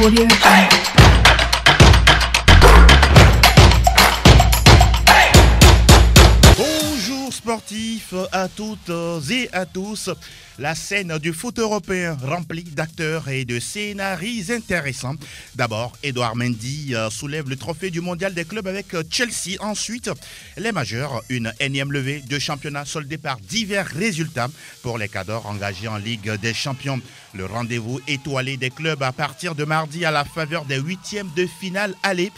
Audio Jungle. Bonjour sportifs à toutes et à tous. La scène du foot européen remplie d'acteurs et de scénarii intéressants. D'abord, Edouard Mendy soulève le trophée du mondial des clubs avec Chelsea. Ensuite, les majeurs, une énième levée de championnat soldée par divers résultats pour les cadors engagés en Ligue des Champions. Le rendez-vous étoilé des clubs à partir de mardi à la faveur des huitièmes de finale aller,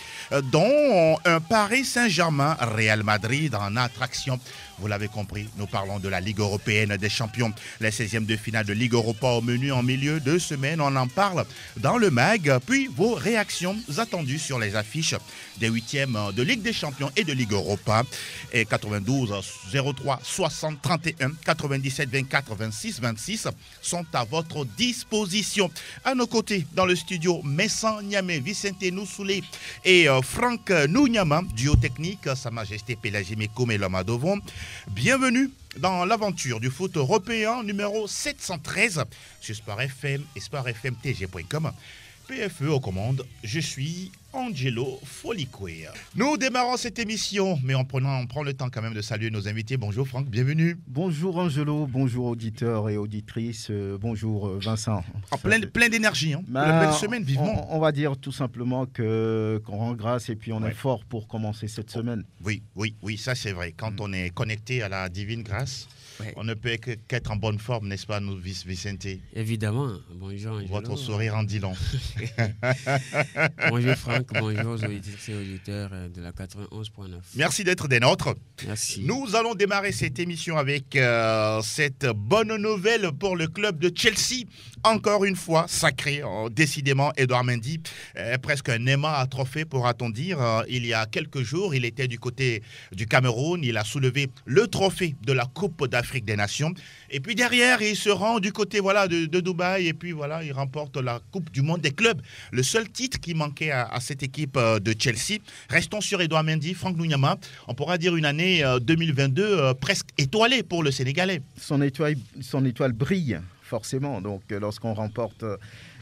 dont un Paris Saint-Germain, Real Madrid en attraction. Vous l'avez compris, nous parlons de la Ligue européenne des champions. Les 16e de finale de Ligue Europa au menu en milieu de semaine. On en parle dans le MAG. Puis vos réactions attendues sur les affiches des 8e de Ligue des champions et de Ligue Europa. Et 92 03 60 31 97 24 26 26 sont à votre disposition. À nos côtés, dans le studio, Messan Niamé, Vicente Noussoulé et Franck Nounyama, duo technique, Sa Majesté Pélagie Mekoum et Lomadovon. Bienvenue dans l'aventure du foot européen numéro 713 sur Sport FM et sportfmtg.com. PFE aux commandes, je suis Angelo Folicoué. Nous démarrons cette émission, mais on prend le temps quand même de saluer nos invités. Bonjour Franck, bienvenue. Bonjour Angelo, bonjour auditeurs et auditrices, bonjour Vincent. Plein d'énergie, hein. Belle semaine, vivement. On va dire tout simplement qu'on rend grâce et puis on est fort pour commencer cette semaine. Oui, ça c'est vrai. Quand on est connecté à la divine grâce, on ne peut qu'être en bonne forme, n'est-ce pas, nous, Vicente? Évidemment. Bonjour Angelo. Votre sourire en dit long. Bonjour Franck, bonjour aux auditrices et auditeurs de la 91.9. Merci d'être des nôtres. Merci. Nous allons démarrer cette émission avec cette bonne nouvelle pour le club de Chelsea. Encore une fois, sacré, décidément, Edouard Mendy, presque un aimant à trophée, pourra-t-on dire. Il y a quelques jours, il était du côté du Cameroun. Il a soulevé le trophée de la Coupe d'Afrique des Nations. Et puis derrière, il se rend du côté de Dubaï. Et puis il remporte la Coupe du Monde des clubs. Le seul titre qui manquait à cette équipe de Chelsea. Restons sur Edouard Mendy, Franck Nounyama. On pourra dire une année 2022 presque étoilée pour le Sénégalais. Son étoile brille, forcément. Donc lorsqu'on remporte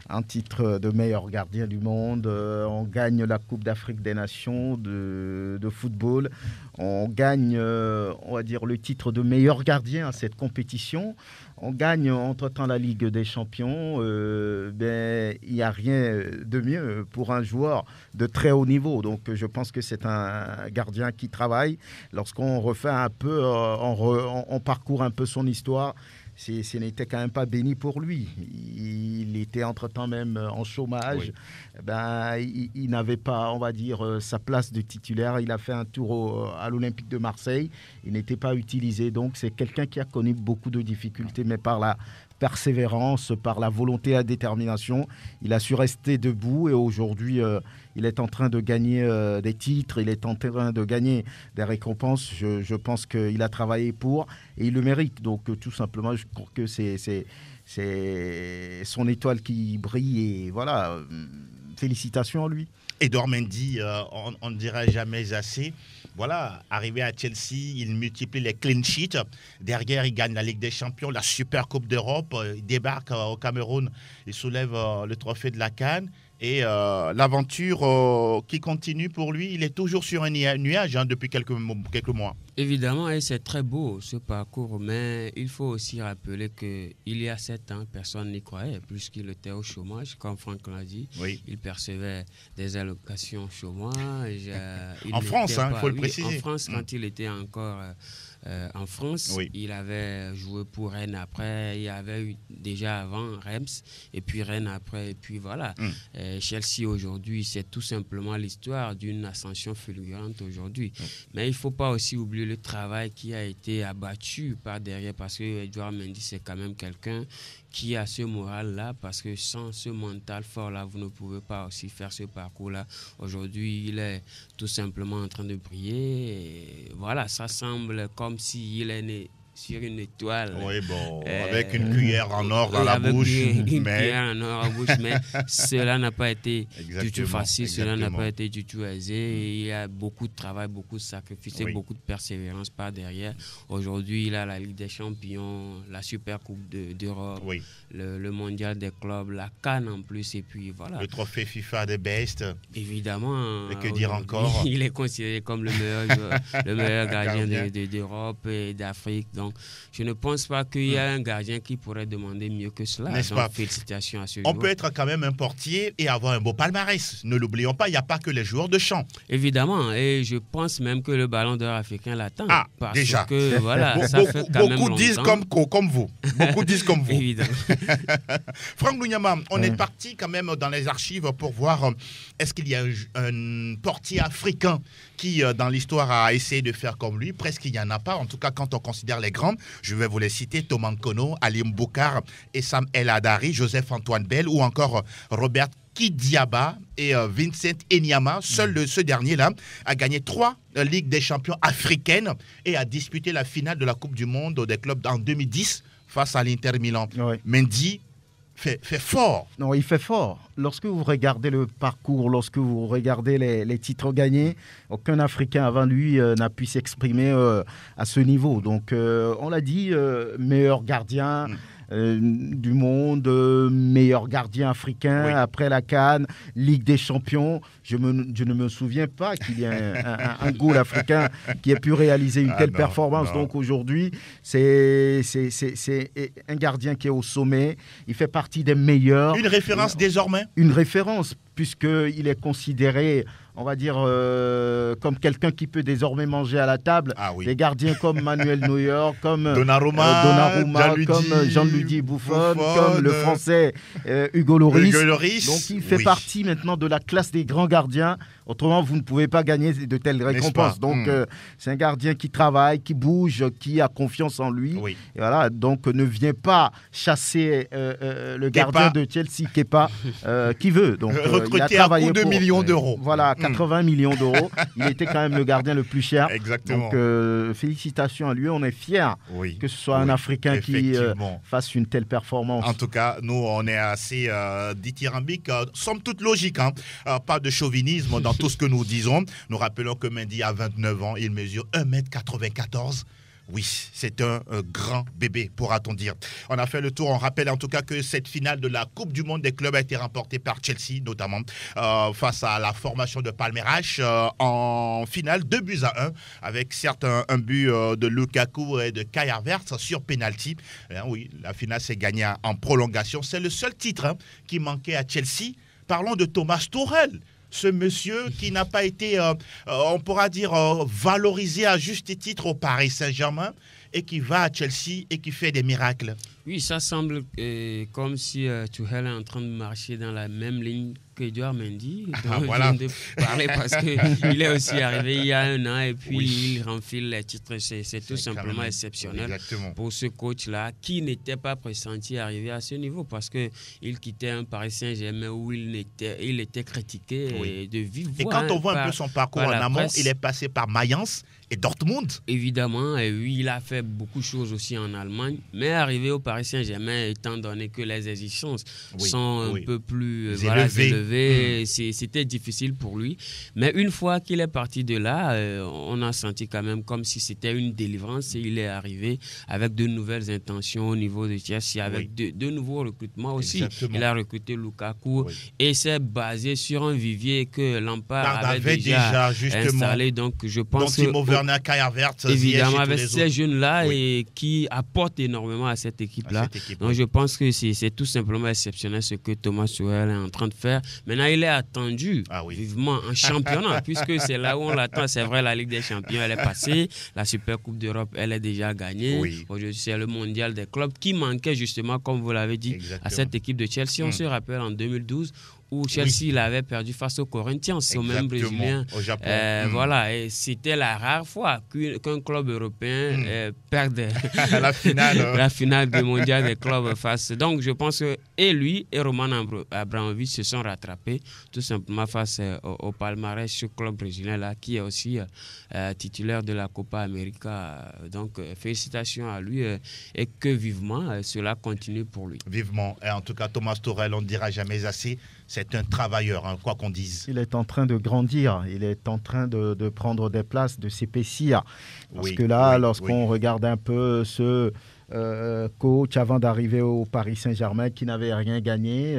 un titre de meilleur gardien du monde, on gagne la Coupe d'Afrique des Nations de football, on gagne, on va dire, le titre de meilleur gardien à cette compétition, on gagne entre-temps la Ligue des Champions, il n'y a rien de mieux pour un joueur de très haut niveau. Donc je pense que c'est un gardien qui travaille. Lorsqu'on refait un peu, on parcourt un peu son histoire, ce n'était quand même pas béni pour lui. Il était entre-temps même en chômage. Oui. Il n'avait pas, on va dire, sa place de titulaire. Il a fait un tour à l'Olympique de Marseille. Il n'était pas utilisé. Donc, c'est quelqu'un qui a connu beaucoup de difficultés, mais par la persévérance, par la volonté et la détermination, il a su rester debout et aujourd'hui, il est en train de gagner des titres, il est en train de gagner des récompenses. Je pense qu'il a travaillé pour et il le mérite. Donc tout simplement, je crois que c'est son étoile qui brille et voilà, félicitations à lui. Edouard Mendy, on ne dirait jamais assez. Voilà, arrivé à Chelsea, il multiplie les clean sheets. Derrière, il gagne la Ligue des Champions, la Super Coupe d'Europe. Il débarque au Cameroun, il soulève le trophée de la CAN. Et l'aventure qui continue pour lui, il est toujours sur un nuage depuis quelques mois. Évidemment, et c'est très beau ce parcours, mais il faut aussi rappeler qu'il y a 7 ans, personne n'y croyait, puisqu'il était au chômage, comme Franck l'a dit. Oui. Il percevait des allocations chômage. En France, il faut le préciser. En France, quand il était encore en France, il avait joué pour Rennes après, il y avait eu déjà avant Reims, et puis Rennes après, et puis voilà. Chelsea aujourd'hui, c'est tout simplement l'histoire d'une ascension fulgurante aujourd'hui. Mais il ne faut pas aussi oublier le travail qui a été abattu par derrière, parce que Edouard Mendy, c'est quand même quelqu'un qui a ce moral-là, parce que sans ce mental fort-là, vous ne pouvez pas aussi faire ce parcours-là. Aujourd'hui, il est tout simplement en train de briller. Et voilà, ça semble comme s'il est né sur une étoile. Oui, bon, avec une cuillère en or dans la bouche. Cuillère en or en bouche, mais cela n'a pas été du tout facile, cela n'a pas été du tout aisé. Il y a beaucoup de travail, beaucoup de sacrifices et beaucoup de persévérance par derrière. Aujourd'hui, il a la Ligue des Champions, la Super Coupe d'Europe, le Mondial des clubs, la CAN en plus, et puis voilà. Le trophée FIFA des Best. Évidemment. Et que dire encore? Il est considéré comme le meilleur gardien d'Europe et d'Afrique. Donc, je ne pense pas qu'il y a un gardien qui pourrait demander mieux que cela. N'est-ce donc, pas? Félicitations à ce On joueur. peut être quand même un portier et avoir un beau palmarès. Ne l'oublions pas, il n'y a pas que les joueurs de champ. Évidemment, et je pense même que le Ballon d'Or africain l'attend. Ah, parce déjà. Que, voilà, ça fait quand même beaucoup disent comme vous. Beaucoup disent comme vous. Évidemment. Franck Lunyama, on est parti quand même dans les archives pour voir est-ce qu'il y a un portier africain qui, dans l'histoire, a essayé de faire comme lui. Presque il n'y en a pas. En tout cas, quand on considère les grands, je vais vous les citer, Thomas Nkono, Ali Mboukar, Essam El Hadari, Joseph-Antoine Bell ou encore Robert Kidiaba et Vincent Enyama. Seul ce dernier-là a gagné 3 Ligues des champions africaines et a disputé la finale de la Coupe du Monde des clubs en 2010 face à l'Inter Milan. Oui. Mendy fait fort. Non, il fait fort. Lorsque vous regardez le parcours, lorsque vous regardez les titres gagnés, aucun Africain avant lui n'a pu s'exprimer à ce niveau. Donc, on l'a dit, meilleur gardien du monde, meilleur gardien africain après la CAN, Ligue des champions. Je ne me souviens pas qu'il y ait un goal africain qui ait pu réaliser une telle performance. Non. Donc aujourd'hui, c'est un gardien qui est au sommet. Il fait partie des meilleurs. Une référence désormais? Une référence, puisqu'il est considéré, on va dire, comme quelqu'un qui peut désormais manger à la table. Des gardiens comme Manuel Neuer, comme Donnarumma comme Gianluigi Buffon, comme le français Hugo Lloris. Donc il fait partie maintenant de la classe des grands gardiens. Autrement, vous ne pouvez pas gagner de telles récompenses. Donc c'est un gardien qui travaille, qui bouge, qui a confiance en lui. Et voilà, donc ne vient pas chasser le gardien de Chelsea, Kepa, qui veut. Donc, recruté à coût de millions d'euros. Voilà, 80 millions d'euros. Il était quand même le gardien le plus cher. Exactement. Donc, félicitations à lui. On est fiers que ce soit un Africain qui fasse une telle performance. En tout cas, nous, on est assez dithyrambiques. Somme toute logique. Pas de chauvinisme dans tout ce que nous disons. Nous rappelons que Mendy a 29 ans. Il mesure 1m94. Oui, c'est un grand bébé, pourra-t-on dire. On a fait le tour. On rappelle en tout cas que cette finale de la Coupe du Monde des clubs a été remportée par Chelsea, notamment face à la formation de Palmeiras en finale 2-1, avec certes un but de Lukaku et de Kai Havertz sur penalty. Oui, la finale s'est gagnée en prolongation. C'est le seul titre qui manquait à Chelsea. Parlons de Thomas Tuchel. Ce monsieur qui n'a pas été, on pourra dire, valorisé à juste titre au Paris Saint-Germain et qui va à Chelsea et qui fait des miracles. Oui, ça semble comme si Tuchel est en train de marcher dans la même ligne qu'Edouard Mendy, dont je viens de parler, parce qu'il est aussi arrivé il y a 1 an et puis il renfile les titres. C'est tout simplement exceptionnel pour ce coach-là qui n'était pas pressenti à arriver à ce niveau parce qu'il quittait un Paris Saint-Germain où il était critiqué de vive voix. Et quand on voit un peu son parcours en amont, il est passé par Mayence et Dortmund. Évidemment, et oui, il a fait beaucoup de choses aussi en Allemagne, mais arrivé au Paris Saint-Germain, étant donné que les exigences sont un peu plus élevées, c'était difficile pour lui. Mais une fois qu'il est parti de là, on a senti quand même comme si c'était une délivrance et il est arrivé avec de nouvelles intentions au niveau de Chelsea, avec de nouveaux recrutements aussi. Exactement. Il a recruté Lukaku et c'est basé sur un vivier que Lampard avait déjà installé. Donc je pense que Kai Havertz, évidemment, avec ces jeunes-là et qui apportent énormément à cette équipe-là. Donc, je pense que c'est tout simplement exceptionnel ce que Thomas Tuchel est en train de faire. Maintenant, il est attendu vivement en championnat, puisque c'est là où on l'attend. C'est vrai, la Ligue des champions, elle est passée. La Super Coupe d'Europe, elle est déjà gagnée. Aujourd'hui, c'est le mondial des clubs qui manquait justement, comme vous l'avez dit, à cette équipe de Chelsea. On se rappelle en 2012, où Chelsea l'avait perdu face aux Corinthians, au même Brésilien. Au Japon. Voilà, et c'était la rare fois qu'un club européen perde la finale du mondial des clubs face. Donc je pense que et lui et Roman Abramovich se sont rattrapés tout simplement face au palmarès, ce club brésilien-là qui est aussi titulaire de la Copa América. Donc félicitations à lui et que vivement cela continue pour lui. Vivement. Et en tout cas, Thomas Tuchel, on ne dira jamais assez, c'est un travailleur, hein, quoi qu'on dise. Il est en train de grandir, il est en train de prendre des places, de s'épaissir. Parce que là, lorsqu'on regarde un peu ce coach avant d'arriver au Paris Saint-Germain qui n'avait rien gagné,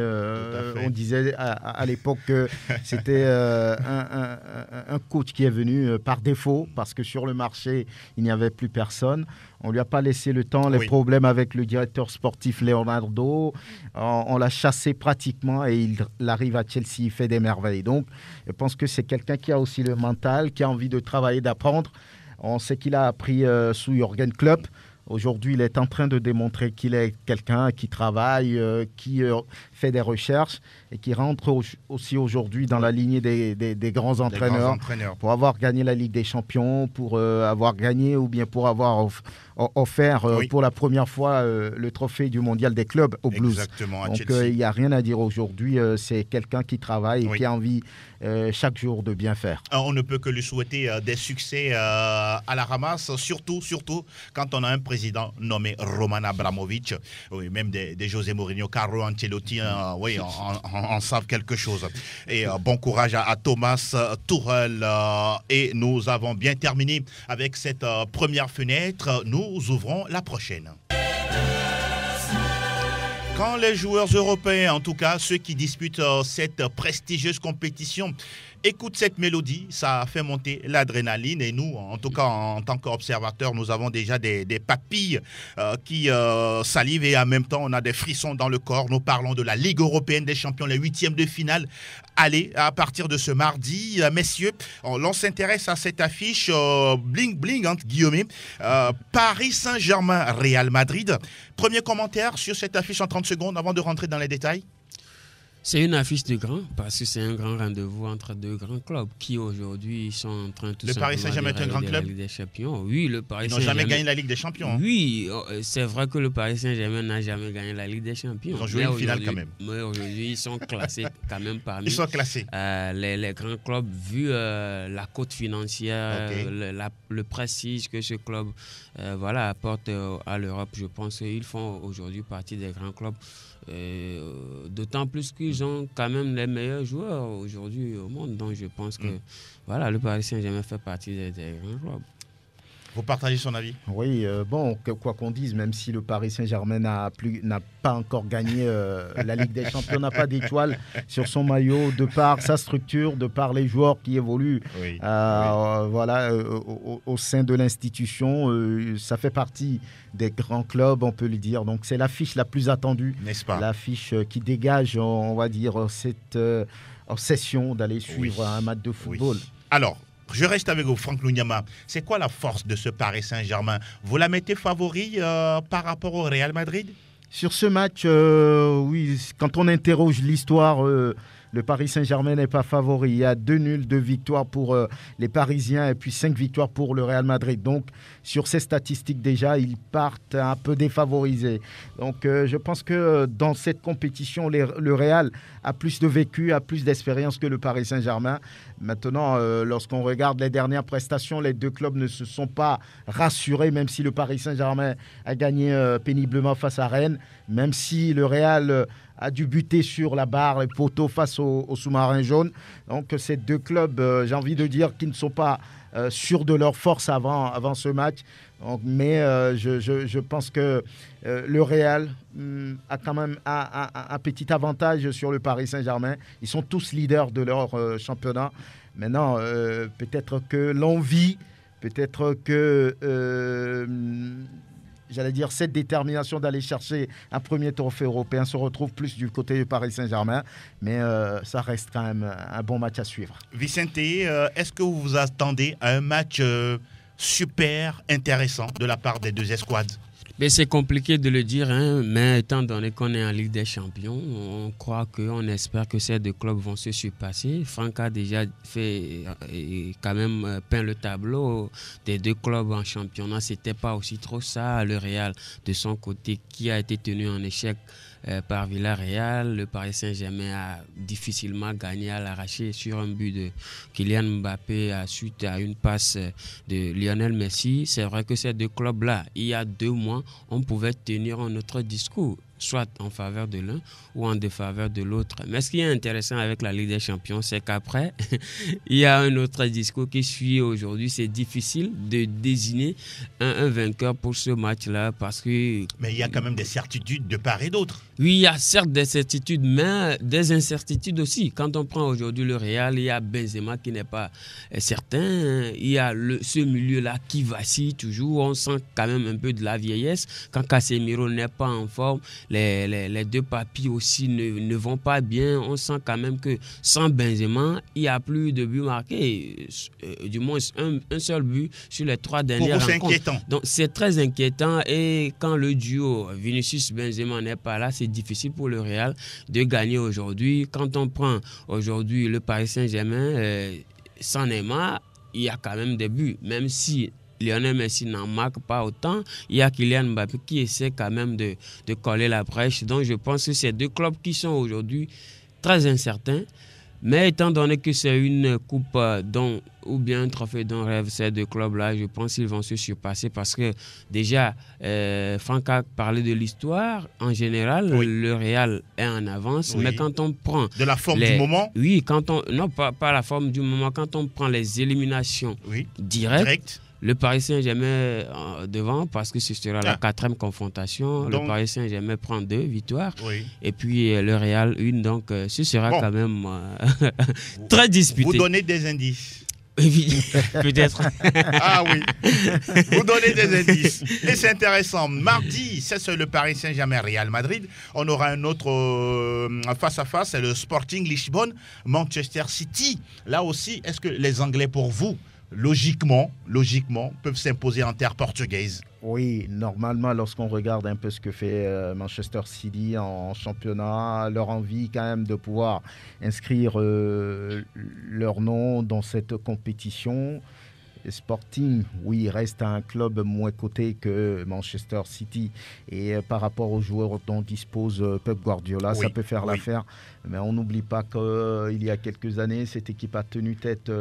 on disait à l'époque que c'était un coach qui est venu par défaut parce que sur le marché, il n'y avait plus personne. On ne lui a pas laissé le temps, les problèmes avec le directeur sportif Leonardo. On l'a chassé pratiquement et il arrive à Chelsea, il fait des merveilles. Donc, je pense que c'est quelqu'un qui a aussi le mental, qui a envie de travailler, d'apprendre. On sait qu'il a appris sous Jürgen Klopp. Aujourd'hui, il est en train de démontrer qu'il est quelqu'un qui travaille, qui fait des recherches et qui rentre aussi aujourd'hui dans la lignée des grands entraîneurs pour avoir gagné la Ligue des Champions, pour avoir gagné ou bien pour avoir offert pour la première fois le trophée du mondial des clubs au Blues. Exactement, donc il n'y a rien à dire aujourd'hui. C'est quelqu'un qui travaille et qui a envie chaque jour de bien faire. On ne peut que lui souhaiter des succès à la ramasse, surtout quand on a un président nommé Roman Abramovich, même des José Mourinho, Carlo Ancelotti, en savent quelque chose. Et bon courage à Thomas Tuchel. Et nous avons bien terminé avec cette première fenêtre. Nous ouvrons la prochaine. Quand les joueurs européens, en tout cas ceux qui disputent cette prestigieuse compétition, écoutent cette mélodie, ça fait monter l'adrénaline et nous, en tout cas en tant qu'observateurs, nous avons déjà des papilles qui salivent et en même temps on a des frissons dans le corps. Nous parlons de la Ligue européenne des champions, les 8e de finale. Allez, à partir de ce mardi, messieurs, l'on s'intéresse à cette affiche bling bling entre guillemets, Paris Saint-Germain, Real Madrid. Premier commentaire sur cette affiche en 30 secondes avant de rentrer dans les détails. C'est une affiche de grand parce que c'est un grand rendez-vous entre deux grands clubs qui aujourd'hui sont en train tout le Paris Saint-Germain est un grand club. La Ligue des Champions. Oui, le Paris Ils n'ont jamais gagné la Ligue des Champions. Oui, c'est vrai que le Paris Saint-Germain n'a jamais gagné la Ligue des Champions. Ils ont joué une finale quand même. Mais aujourd'hui, ils sont classés quand même parmi. Ils sont classés. Les grands clubs vu la cote financière, le prestige que ce club apporte à l'Europe. Je pense qu'ils font aujourd'hui partie des grands clubs. D'autant plus qu'ils ont quand même les meilleurs joueurs aujourd'hui au monde. Donc je pense que le Paris Saint-Germain fait partie des grands clubs. Vous partagez son avis? Oui, quoi qu'on dise, même si le Paris Saint-Germain n'a pas encore gagné la Ligue des Champions, n'a pas d'étoile sur son maillot, de par sa structure, de par les joueurs qui évoluent au sein de l'institution, ça fait partie des grands clubs, on peut le dire. Donc c'est l'affiche la plus attendue, n'est-ce pas? L'affiche qui dégage, on va dire, cette obsession d'aller suivre un match de football. Alors, je reste avec vous, Franck Lunyama. C'est quoi la force de ce Paris Saint-Germain? Vous la mettez favori par rapport au Real Madrid? Sur ce match, oui, quand on interroge l'histoire, le Paris Saint-Germain n'est pas favori. Il y a 2 nuls, 2 victoires pour les Parisiens et puis 5 victoires pour le Real Madrid. Donc, sur ces statistiques déjà, ils partent un peu défavorisés. Donc, je pense que dans cette compétition, le Real a plus de vécu, a plus d'expérience que le Paris Saint-Germain. Maintenant, lorsqu'on regarde les dernières prestations, les deux clubs ne se sont pas rassurés, même si le Paris Saint-Germain a gagné péniblement face à Rennes, même si le Real a dû buter sur la barre, les poteaux face au sous-marin jaune. Donc, ces deux clubs, j'ai envie de dire, qui ne sont pas sûrs de leur force avant ce match. Donc, mais je pense que le Real a quand même un petit avantage sur le Paris Saint-Germain. Ils sont tous leaders de leur championnat. Maintenant, peut-être que l'envie, peut-être que... j'allais dire, cette détermination d'aller chercher un premier trophée européen se retrouve plus du côté du Paris Saint-Germain. Mais ça reste quand même un bon match à suivre. Vicente, est-ce que vous vous attendez à un match super intéressant de la part des deux escouades? Mais c'est compliqué de le dire, hein, mais étant donné qu'on est en Ligue des Champions, on croit on espère que ces deux clubs vont se surpasser. Franck a déjà fait quand même peint le tableau des deux clubs en championnat. C'était pas aussi trop ça. Le Real de son côté qui a été tenu en échec par Villarreal. Le Paris Saint-Germain a difficilement gagné à l'arraché sur un but de Kylian Mbappé suite à une passe de Lionel Messi. C'est vrai que ces deux clubs-là, il y a 2 mois, on pouvait tenir un autre discours, soit en faveur de l'un ou en défaveur de l'autre. Mais ce qui est intéressant avec la Ligue des Champions, c'est qu'après, il y a un autre discours qui suit aujourd'hui. C'est difficile de désigner un vainqueur pour ce match-là parce que... Mais il y a quand même des certitudes de part et d'autre. Oui, il y a certes des certitudes, mais des incertitudes aussi. Quand on prend aujourd'hui le Real, il y a Benzema qui n'est pas certain. Il y a ce milieu-là qui vacille toujours. On sent quand même un peu de la vieillesse. Quand Casemiro n'est pas en forme, les deux papis aussi ne vont pas bien. On sent quand même que sans Benzema, il n'y a plus de buts marqués. Du moins, un seul but sur les 3 dernières rencontres. Pour vous, c'est inquiétant. Donc, c'est très inquiétant. Et quand le duo Vinicius-Benzema n'est pas là, c'est difficile pour le Real de gagner aujourd'hui. Quand on prend aujourd'hui le Paris Saint-Germain, sans Neymar, il y a quand même des buts. Même si Lionel Messi n'en marque pas autant, il y a Kylian Mbappé qui essaie quand même de coller la brèche. Donc je pense que c'est 2 clubs qui sont aujourd'hui très incertains. Mais étant donné que c'est une coupe ou bien un trophée dont rêvent ces 2 clubs-là, je pense qu'ils vont se surpasser parce que déjà, Franck a parlé de l'histoire. En général, le Real est en avance. Oui. Mais quand on prend... De la forme du moment? Oui, non, pas la forme du moment. Quand on prend les éliminations directes, le Paris Saint-Germain devant parce que ce sera la 4e confrontation. Donc, le Paris Saint-Germain prend 2 victoires et puis le Real 1. Donc ce sera quand même très disputé. Vous donnez des indices? Peut-être. Ah oui, vous donnez des indices. Et c'est intéressant. Mardi, c'est le Paris Saint-Germain Real Madrid. On aura un autre face-à-face, c'est le Sporting Lisbonne, Manchester City. Là aussi, est-ce que les Anglais, pour vous, logiquement, peuvent s'imposer en terre portugaise? Oui, normalement, lorsqu'on regarde un peu ce que fait Manchester City en championnat, leur envie quand même de pouvoir inscrire leur nom dans cette compétition. Sporting, oui, reste un club moins coté que Manchester City. Et par rapport aux joueurs dont dispose Pep Guardiola, ça peut faire l'affaire. Mais on n'oublie pas qu'il y a quelques années, cette équipe a tenu tête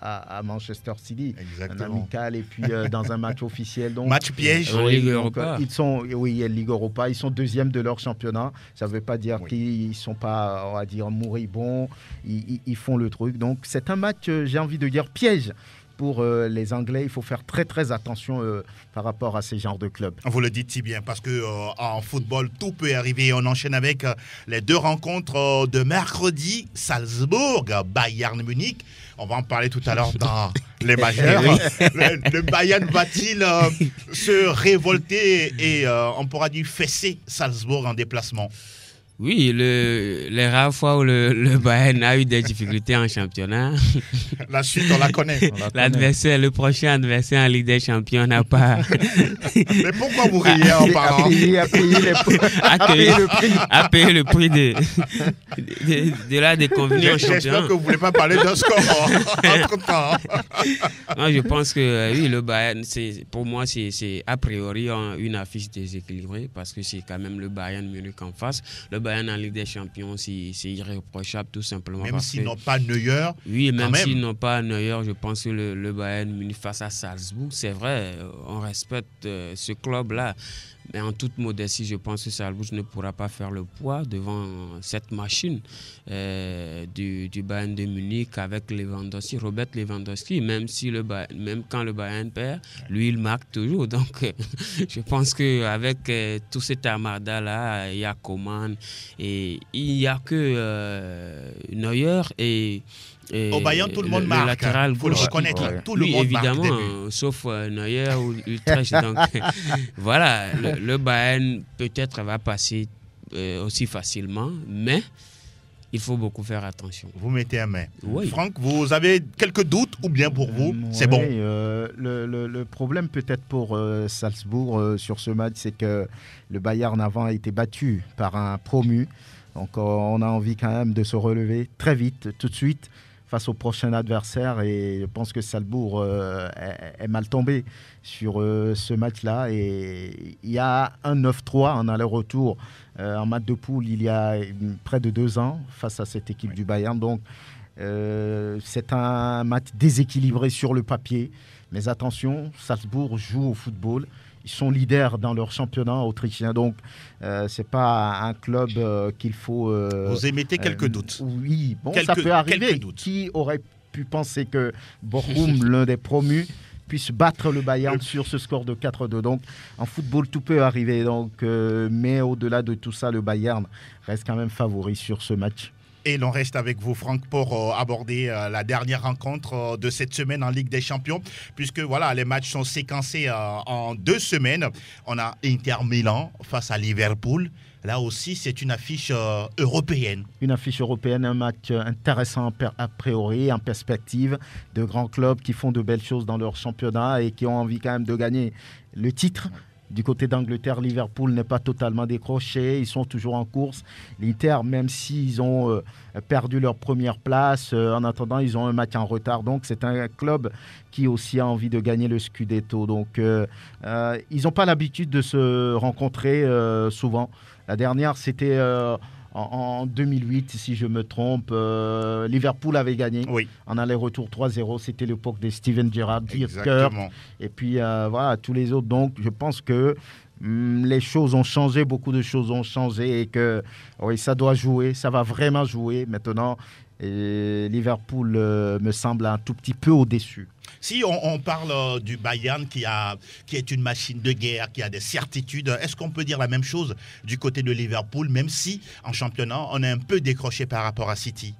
à Manchester City. Exactement. Un amical et puis dans un match officiel. Donc, match piège. Ligue Europa. Ligue Europa. Ils sont 2e de leur championnat. Ça ne veut pas dire qu'ils ne sont pas, on va dire, moribonds. Ils font le truc. Donc c'est un match, j'ai envie de dire, piège. Pour les Anglais, il faut faire très très attention par rapport à ces genres de clubs. Vous le dites si bien parce que en football, tout peut arriver. On enchaîne avec les 2 rencontres de mercredi. Salzbourg, Bayern Munich. On va en parler tout à l'heure dans les majeurs. Le Bayern va-t-il se révolter et on pourra dire fesser Salzbourg en déplacement? Oui, les rares fois où le Bayern a eu des difficultés en championnat. La suite, on la connaît. Le prochain adversaire en Ligue des Champions n'a pas... Mais pourquoi vous riez en parlant? A payé le prix de la déconvenue en championnat. J'espère que vous ne voulez pas parler d'un score entre-temps. Moi, je pense que oui, le Bayern, pour moi, c'est a priori une affiche déséquilibrée parce que c'est quand même le Bayern Munich en face. Le Bayern en Ligue des Champions, c'est irréprochable tout simplement. Même s'ils n'ont pas Neuer. Oui, même s'ils n'ont pas Neuer, je pense que le Bayern Munich face à Salzbourg, c'est vrai, on respecte ce club-là. Mais en toute modestie, je pense que Salzbourg ne pourra pas faire le poids devant cette machine du Bayern de Munich avec Lewandowski, Robert Lewandowski. Même quand le Bayern perd, lui, il marque toujours. Donc, je pense qu'avec tout cet armada-là, il y a Coman et il n'y a que Neuer et... Au Bayern, tout le monde marque. Il faut le reconnaître. Tout le monde évidemment, marque. Sauf Neuer ou Utrecht. Donc, voilà, le Bayern peut-être va passer aussi facilement, mais il faut beaucoup faire attention. Vous mettez un main. Oui. Franck, vous avez quelques doutes ou bien pour vous, c'est bon? Le problème peut-être pour Salzbourg sur ce match, c'est que le Bayern avant a été battu par un promu. Donc on a envie quand même de se relever très vite, tout de suite, face au prochain adversaire. Et je pense que Salzbourg est mal tombé sur ce match-là. Et il y a un 9-3 en aller-retour en match de poule il y a près de 2 ans face à cette équipe du Bayern. Donc c'est un match déséquilibré sur le papier. Mais attention, Salzbourg joue au football. Ils sont leaders dans leur championnat autrichien. Donc, ce n'est pas un club qu'il faut... vous émettez quelques doutes. Oui, bon, ça peut arriver. Qui aurait pu penser que Bochum, l'un des promus, puisse battre le Bayern sur ce score de 4-2. Donc, en football, tout peut arriver. Donc, mais au-delà de tout ça, le Bayern reste quand même favori sur ce match. Et l'on reste avec vous, Franck, pour aborder la dernière rencontre de cette semaine en Ligue des Champions, puisque voilà, les matchs sont séquencés en 2 semaines. On a Inter Milan face à Liverpool. Là aussi, c'est une affiche européenne. Une affiche européenne, un match intéressant a priori, en perspective, de grands clubs qui font de belles choses dans leur championnat et qui ont envie quand même de gagner le titre. Du côté d'Angleterre, Liverpool n'est pas totalement décroché. Ils sont toujours en course. L'Inter, même s'ils ont perdu leur première place, en attendant, ils ont un match en retard. Donc, c'est un club qui aussi a envie de gagner le Scudetto. Donc, ils n'ont pas l'habitude de se rencontrer souvent. La dernière, c'était... En 2008, si je me trompe, Liverpool avait gagné en aller-retour 3-0. C'était l'époque de Steven Gerrard, Kirk, et puis voilà, tous les autres. Donc, je pense que les choses ont changé, beaucoup de choses ont changé et que oui, ça doit jouer, ça va vraiment jouer maintenant. Et Liverpool me semble un tout petit peu au-dessus. Si on parle du Bayern qui est une machine de guerre, qui a des certitudes, est-ce qu'on peut dire la même chose du côté de Liverpool, même si en championnat, on est un peu décroché par rapport à City?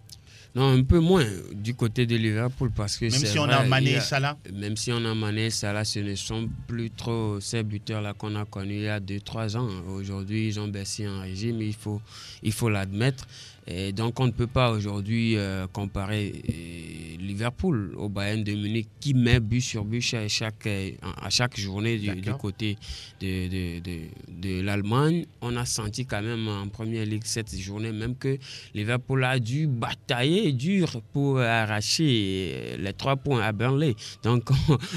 Non, un peu moins du côté de Liverpool parce que même si on a Mané et Salah. Même si on a Mané et Salah, ce ne sont plus trop ces buteurs-là qu'on a connus il y a 2-3 ans. Aujourd'hui, ils ont baissé en régime, il faut l'admettre. Et donc, on ne peut pas aujourd'hui comparer Liverpool au Bayern de Munich qui met but sur but à chaque journée du côté de l'Allemagne. On a senti quand même en Première Ligue cette journée même que Liverpool a dû batailler dur pour arracher les 3 points à Burnley. Donc,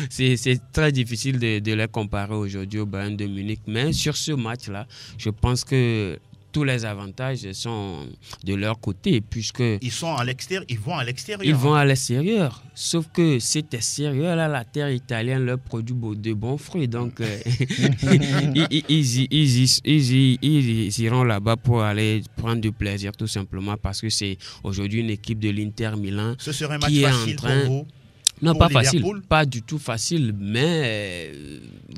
c'est très difficile de les comparer aujourd'hui au Bayern de Munich. Mais sur ce match-là, je pense que tous les avantages sont de leur côté puisque ils sont à l'extérieur, ils vont à l'extérieur. Ils vont à l'extérieur, sauf que cet extérieur là, la terre italienne leur produit de bons fruits, donc ils iront là-bas pour aller prendre du plaisir tout simplement parce que c'est aujourd'hui une équipe de l'Inter Milan. Ce serait un match facile pour vous? Non, pas facile, pas du tout facile, mais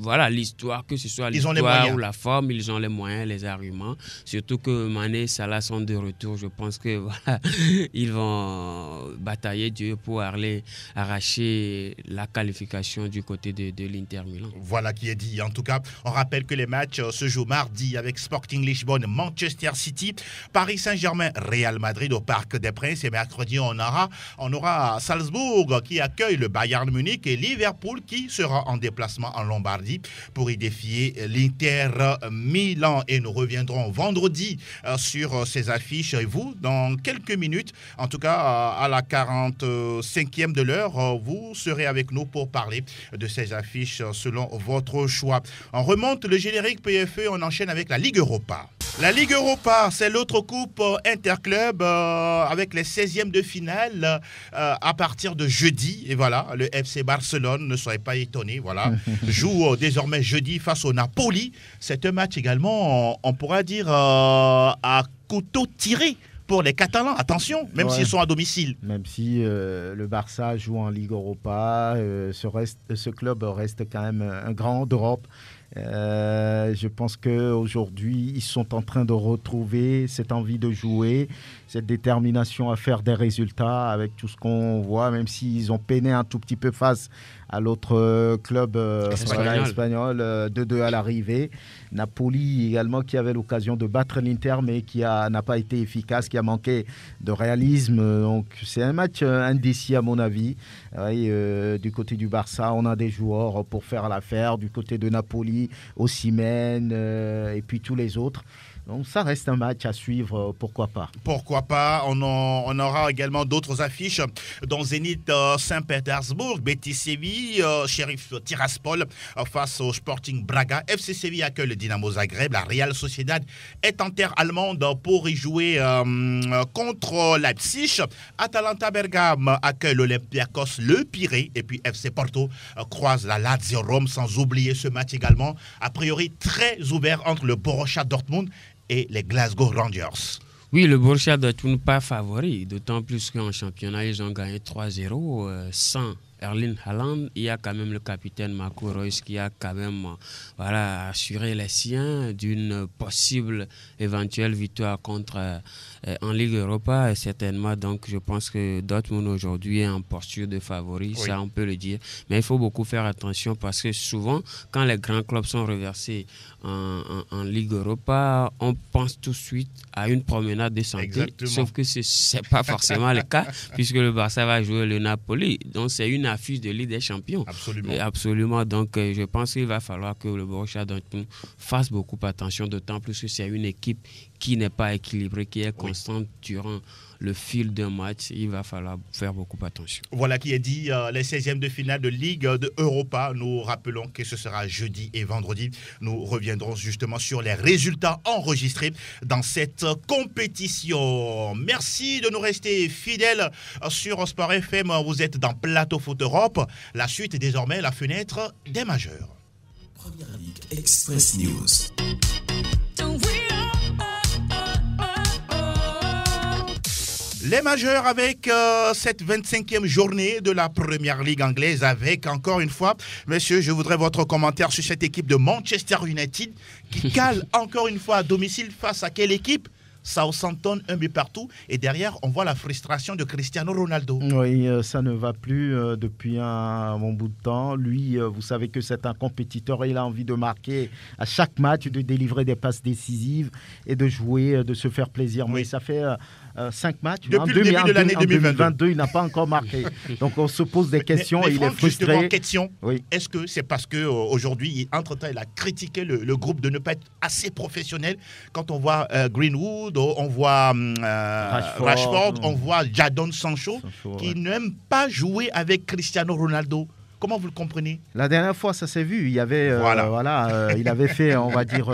voilà, l'histoire, que ce soit l'histoire ou la forme, ils ont les moyens, les arguments. Surtout que Mané et Salah sont de retour. Je pense que voilà, ils vont batailler Dieu pour aller arracher la qualification du côté de l'Inter Milan. Voilà qui est dit. En tout cas, on rappelle que les matchs se jouent mardi avec Sporting Lisbonne, Manchester City, Paris Saint-Germain, Real Madrid au Parc des Princes. Et mercredi, on aura Salzbourg qui accueille le Bayern Munich et Liverpool qui sera en déplacement en Lombardie pour y défier l'Inter Milan. Et nous reviendrons vendredi sur ces affiches. Et vous, dans quelques minutes, en tout cas à la 45e de l'heure, vous serez avec nous pour parler de ces affiches selon votre choix. On remonte le générique PFE, on enchaîne avec la Ligue Europa. La Ligue Europa, c'est l'autre coupe interclub avec les 16e de finale à partir de jeudi. Et voilà, le FC Barcelone, ne soyez pas étonnés, voilà, joue désormais jeudi face au Napoli. C'est un match également, on pourra dire, à couteau tiré pour les Catalans. Attention, même s'ils sont à domicile. Même si le Barça joue en Ligue Europa, ce club reste quand même un grand d'Europe. Je pense qu'aujourd'hui, ils sont en train de retrouver cette envie de jouer, cette détermination à faire des résultats avec tout ce qu'on voit, même s'ils ont peiné un tout petit peu face à l'autre club espagnol, 2-2 à l'arrivée. Napoli également qui avait l'occasion de battre l'Inter mais qui n'a pas été efficace, qui a manqué de réalisme. Donc c'est un match indécis à mon avis. Du côté du Barça, on a des joueurs pour faire l'affaire. Du côté de Napoli, Osimhen et puis tous les autres. Donc ça reste un match à suivre, pourquoi pas. Pourquoi pas, on aura également d'autres affiches dans Zénith Saint-Pétersbourg, Betis Séville, Sheriff Tiraspol face au Sporting Braga, FC Séville accueille le Dynamo Zagreb, la Real Sociedad est en terre allemande pour y jouer contre Leipzig, Atalanta Bergame accueille l'Olympiakos, le Pirée, et puis FC Porto croise la Lazio Rome, sans oublier ce match également, a priori très ouvert entre le Borussia Dortmund et les Glasgow Rangers. Oui, le Borussia Dortmund pas favori, d'autant plus qu'en championnat, ils ont gagné 3-0 sans Erling Haaland. Il y a quand même le capitaine Marco Reus qui a quand même assuré les siens d'une possible éventuelle victoire contre en Ligue Europa, certainement. Donc je pense que Dortmund aujourd'hui est en posture de favori, oui. Ça on peut le dire. Mais il faut beaucoup faire attention parce que souvent, quand les grands clubs sont reversés en Ligue Europa, on pense tout de suite à une promenade de santé. Exactement. Sauf que ce n'est pas forcément le cas puisque le Barça va jouer le Napoli. Donc c'est une affiche de Ligue des Champions. Absolument. Absolument. Donc je pense qu'il va falloir que le Borussia Dortmund fasse beaucoup attention, d'autant plus que c'est une équipe qui n'est pas équilibrée, qui est constante durant le fil d'un match. Il va falloir faire beaucoup attention. Voilà qui est dit, les 16e de finale de Ligue de Europa. Nous rappelons que ce sera jeudi et vendredi. Nous reviendrons justement sur les résultats enregistrés dans cette compétition. Merci de nous rester fidèles sur Sport FM. Vous êtes dans Plateau Foot Europe. La suite est désormais la fenêtre des majeurs. Première Ligue Express News. Les majeurs avec cette 25e journée de la Première Ligue anglaise avec, encore une fois, messieurs, je voudrais votre commentaire sur cette équipe de Manchester United qui cale encore une fois à domicile face à quelle équipe ? Southampton, un but partout. Et derrière, on voit la frustration de Cristiano Ronaldo. Oui, ça ne va plus depuis un bon bout de temps. Lui, vous savez que c'est un compétiteur et il a envie de marquer à chaque match, de délivrer des passes décisives et de jouer, de se faire plaisir. Oui. Mais ça fait 5 matchs. Depuis le début de l'année 2022, il n'a pas encore marqué. Donc on se pose des questions et il est frustré. Question, oui. Est-ce que c'est parce qu'aujourd'hui, entre-temps, il a critiqué le groupe de ne pas être assez professionnel? Quand on voit Greenwood, on voit Rashford, on voit Jadon Sancho qui n'aime pas jouer avec Cristiano Ronaldo. Comment vous le comprenez? La dernière fois, ça s'est vu. Il y avait, il avait fait, on va dire,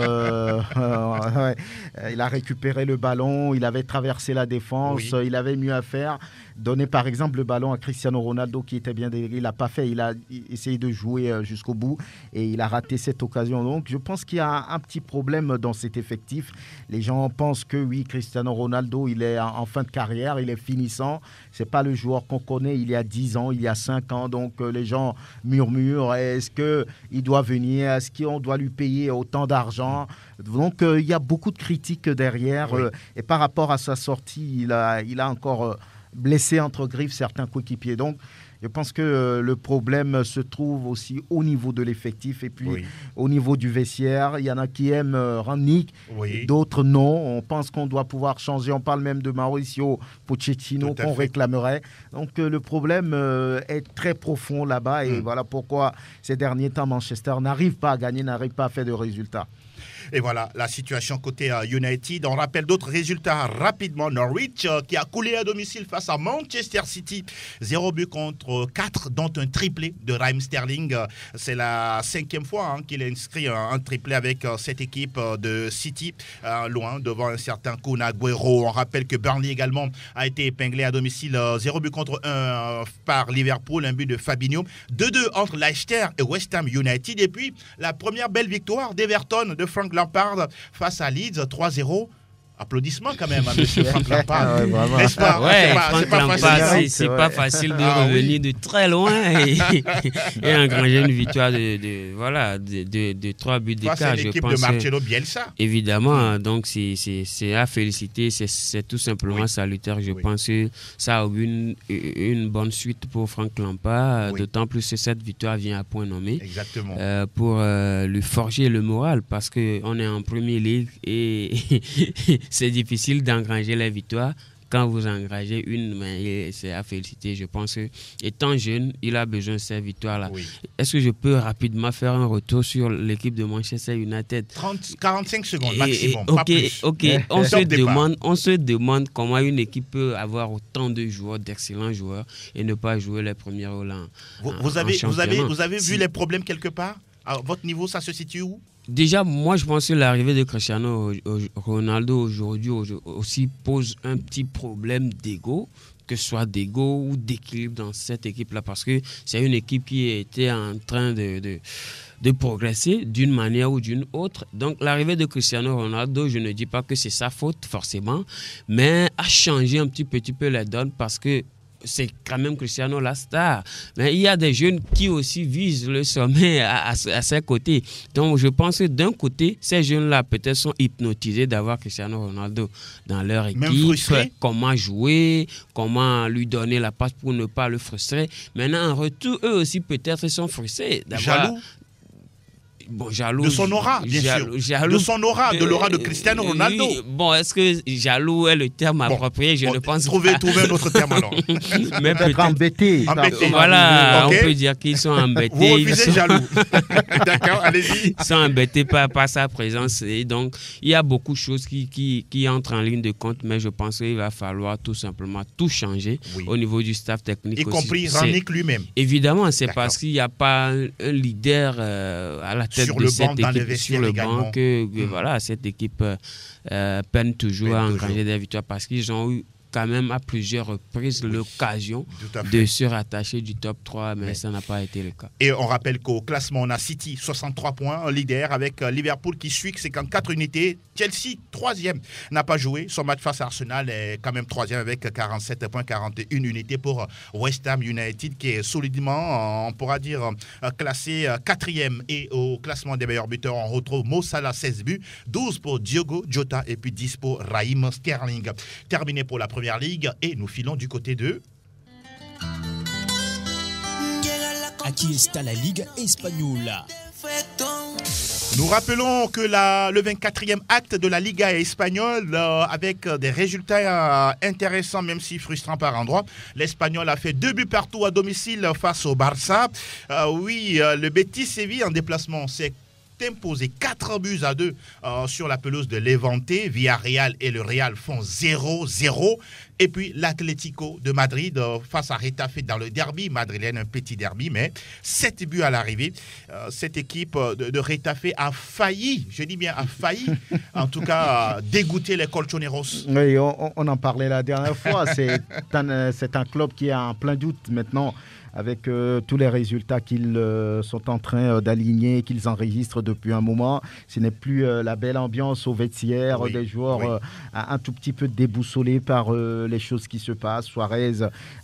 il a récupéré le ballon, il avait traversé la défense, oui. Il avait mieux à faire. Donner par exemple le ballon à Cristiano Ronaldo qui était bien délégué, il n'a pas fait, il a essayé de jouer jusqu'au bout et il a raté cette occasion. Donc je pense qu'il y a un petit problème dans cet effectif. Les gens pensent que oui, Cristiano Ronaldo, il est en fin de carrière, il est finissant. C'est pas le joueur qu'on connaît il y a 10 ans, il y a 5 ans. Donc les gens murmurent, est-ce qu'il doit venir, est-ce qu'on doit lui payer autant d'argent? Donc il y a beaucoup de critiques derrière. Oui. Et par rapport à sa sortie, il a encore blessé entre griffes certains coéquipiers. Donc, je pense que le problème se trouve aussi au niveau de l'effectif et puis au niveau du vestiaire. Il y en a qui aiment Rangnick, d'autres non. On pense qu'on doit pouvoir changer. On parle même de Mauricio Pochettino qu'on réclamerait. Donc, le problème est très profond là-bas et voilà pourquoi ces derniers temps, Manchester n'arrive pas à gagner, n'arrive pas à faire de résultats. Et voilà la situation côté United. On rappelle d'autres résultats rapidement. Norwich qui a coulé à domicile face à Manchester City. 0 but contre 4, dont un triplé de Raheem Sterling. C'est la 5e fois qu'il a inscrit un triplé avec cette équipe de City. Loin devant un certain Kun Agüero. On rappelle que Burnley également a été épinglé à domicile. 0 but contre 1 par Liverpool. Un but de Fabinho. 2-2 entre Leicester et West Ham United. Et puis la première belle victoire d'Everton de Frank Lampard face à Leeds, 3-0. Applaudissements quand même à M. Franck Lampard. N'est-ce pas? C'est pas facile de revenir de très loin et engranger une victoire de 3 buts d'écart. C'est l'équipe de Marcelo Bielsa. Évidemment, donc c'est à féliciter, c'est tout simplement salutaire. Je pense que ça a eu une bonne suite pour Franck Lampard, d'autant plus que cette victoire vient à point nommé. Exactement. Pour lui forger le moral, parce qu'on est en Premier League et c'est difficile d'engranger les victoires. Quand vous engagez une, c'est à féliciter. Je pense que, étant jeune, il a besoin de ces victoires-là. Oui. Est-ce que je peux rapidement faire un retour sur l'équipe de Manchester United? 45 secondes maximum, pas plus. Ok. On se demande comment une équipe peut avoir autant de joueurs, d'excellents joueurs, et ne pas jouer les premiers rôles vous avez vu les problèmes quelque part? À votre niveau, ça se situe où? Déjà, moi, je pense que l'arrivée de Cristiano Ronaldo aujourd'hui aussi pose un petit problème d'ego, que ce soit d'ego ou d'équilibre dans cette équipe-là, parce que c'est une équipe qui était en train de progresser d'une manière ou d'une autre. Donc, l'arrivée de Cristiano Ronaldo, je ne dis pas que c'est sa faute, forcément, mais a changé un petit peu la donne, parce que c'est quand même Cristiano la star. Mais il y a des jeunes qui aussi visent le sommet à ses côtés. Donc, je pense que d'un côté, ces jeunes-là peut-être sont hypnotisés d'avoir Cristiano Ronaldo dans leur équipe. Comment jouer, comment lui donner la passe pour ne pas le frustrer. Maintenant, en retour, eux aussi peut-être sont frustrés d'avoir... Jaloux. Bon, jaloux. De son aura, bien sûr. Jaloux. De son aura, de l'aura de Cristiano Ronaldo. Bon, est-ce que jaloux est le terme approprié? Je ne pense pas. Trouvez un autre terme alors. Mais peut-être embêté. Voilà, on peut dire qu'ils sont embêtés. Vous refusez jaloux. D'accord, allez-y. Ils sont embêtés par sa présence. Et donc, il y a beaucoup de choses qui entrent en ligne de compte, mais je pense qu'il va falloir tout simplement tout changer au niveau du staff technique. Y compris Rangnick lui-même. Évidemment, c'est parce qu'il n'y a pas un leader à la tête de cette équipe sur le banc que voilà, cette équipe peine toujours à engranger des victoires, parce qu'ils ont eu quand même à plusieurs reprises l'occasion de se rattacher du top 3, mais ça n'a pas été le cas. Et on rappelle qu'au classement, on a City, 63 points, leader, avec Liverpool qui suit 54 unités. Chelsea, 3e, n'a pas joué. Son match face à Arsenal est quand même 3e avec 47 points, 41 unités pour West Ham United, qui est solidement, on pourra dire, classé 4e. Et au classement des meilleurs buteurs, on retrouve Mo Salah, 16 buts, 12 pour Diogo Jota et puis 10 pour Raheem Sterling. Terminé pour la Première Ligue, et nous filons du côté de... Aquí está la Liga Española. Nous rappelons que le 24e acte de la Liga espagnole, avec des résultats intéressants, même si frustrants par endroits. L'Espagnol a fait 2 buts partout à domicile face au Barça. Le Betis Séville en déplacement, c'est imposé 4-2 sur la pelouse de Levante. Villarreal et le Real font 0-0. Et puis l'Atlético de Madrid face à Retafe dans le derby madrilène, un petit derby, mais 7 buts à l'arrivée. Cette équipe de Retafe a failli, je dis bien a failli, en tout cas dégoûter les Colchoneros. Oui, on en parlait la dernière fois. C'est un club qui est en plein doute maintenant, avec tous les résultats qu'ils sont en train d'aligner, qu'ils enregistrent depuis un moment. Ce n'est plus la belle ambiance au vestiaire, des joueurs un tout petit peu déboussolés par les choses qui se passent. Suarez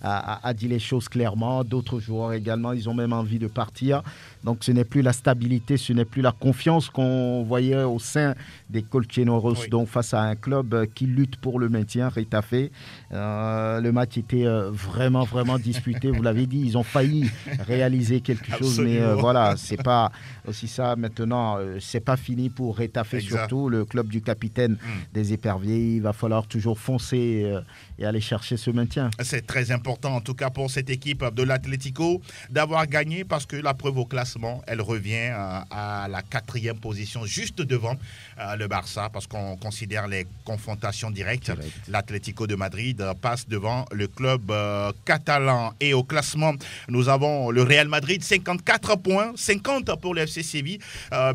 a dit les choses clairement, d'autres joueurs également, ils ont même envie de partir. Donc ce n'est plus la stabilité, ce n'est plus la confiance qu'on voyait au sein des Colchoneros, donc face à un club qui lutte pour le maintien, Retafe. Le match était vraiment disputé, vous l'avez dit, ils ont failli réaliser quelque chose, mais voilà, c'est pas aussi ça maintenant, c'est pas fini pour Retafe, surtout le club du capitaine des éperviers. Il va falloir toujours foncer et aller chercher ce maintien. C'est très important en tout cas pour cette équipe de l'Atlético d'avoir gagné, parce que la preuve au classement, elle revient à la 4e position, juste devant le Barça, parce qu'on considère les confrontations directes. L'Atlético de Madrid passe devant le club catalan. Et au classement Nous avons le Real Madrid, 54 points, 50 pour le FC Séville,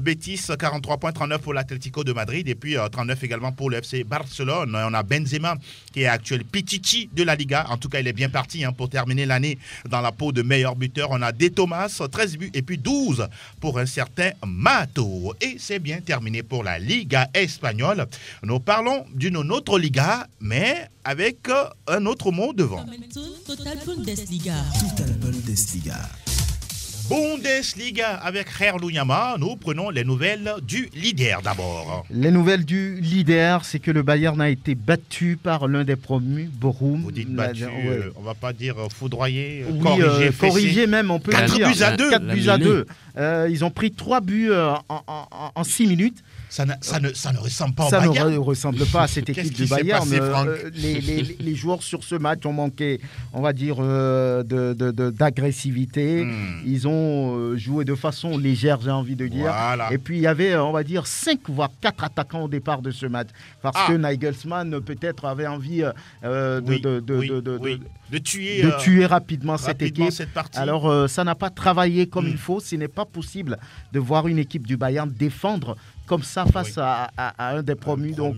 Betis, 43 points, 39 pour l'Atlético de Madrid, et puis 39 également pour le FC Barcelone. On a Benzema, qui est actuel Pichichi de la Liga. En tout cas, il est bien parti pour terminer l'année dans la peau de meilleur buteur. On a De Thomas, 13 buts, et puis 12 pour un certain Mato. Et c'est bien terminé pour la Liga espagnole. Nous parlons d'une autre Liga, mais avec un autre mot devant. Total Bundesliga. Total Bundesliga. Bundesliga avec Herlou Nyama. Nous prenons les nouvelles du leader d'abord. Les nouvelles du leader, c'est que le Bayern a été battu par l'un des promus, Bochum. Vous dites battu, on va pas dire foudroyé, oui, corrigé même, on peut 4 dire. buts à 2. 4 buts à 2. Ils ont pris 3 buts en 6 minutes. Ça ne ressemble pas au Bayern. Ça ne ressemble pas à cette équipe du Bayern. Les joueurs sur ce match ont manqué, on va dire, d'agressivité. Ils ont joué de façon légère, j'ai envie de dire. Voilà. Et puis, il y avait, on va dire, 5 voire 4 attaquants au départ de ce match. Parce que Nagelsmann, peut-être, avait envie de tuer rapidement cette équipe. Cette partie. Alors, ça n'a pas travaillé comme il faut. Ce n'est pas possible de voir une équipe du Bayern défendre comme ça face à un des promus. Donc,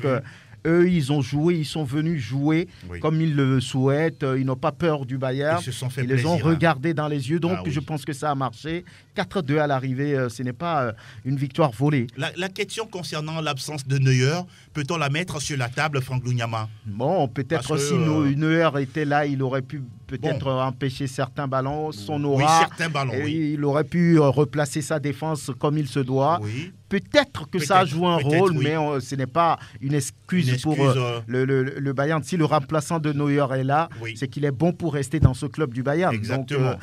eux, ils ont joué, ils sont venus jouer comme ils le souhaitent. Ils n'ont pas peur du Bayern. Ils les ont regardés dans les yeux. Donc, je pense que ça a marché. 4-2 à l'arrivée, ce n'est pas une victoire volée. La question concernant l'absence de Neuer, peut-on la mettre sur la table, Franck Lunyama? Bon, peut-être si Neuer était là, il aurait pu peut-être empêcher certains ballons. Son aura, certains ballons, il aurait pu replacer sa défense comme il se doit. Peut-être que ça a joué un rôle, mais ce n'est pas une excuse pour le Bayern. Si le remplaçant de Neuer est là, c'est qu'il est bon pour rester dans ce club du Bayern. Exactement.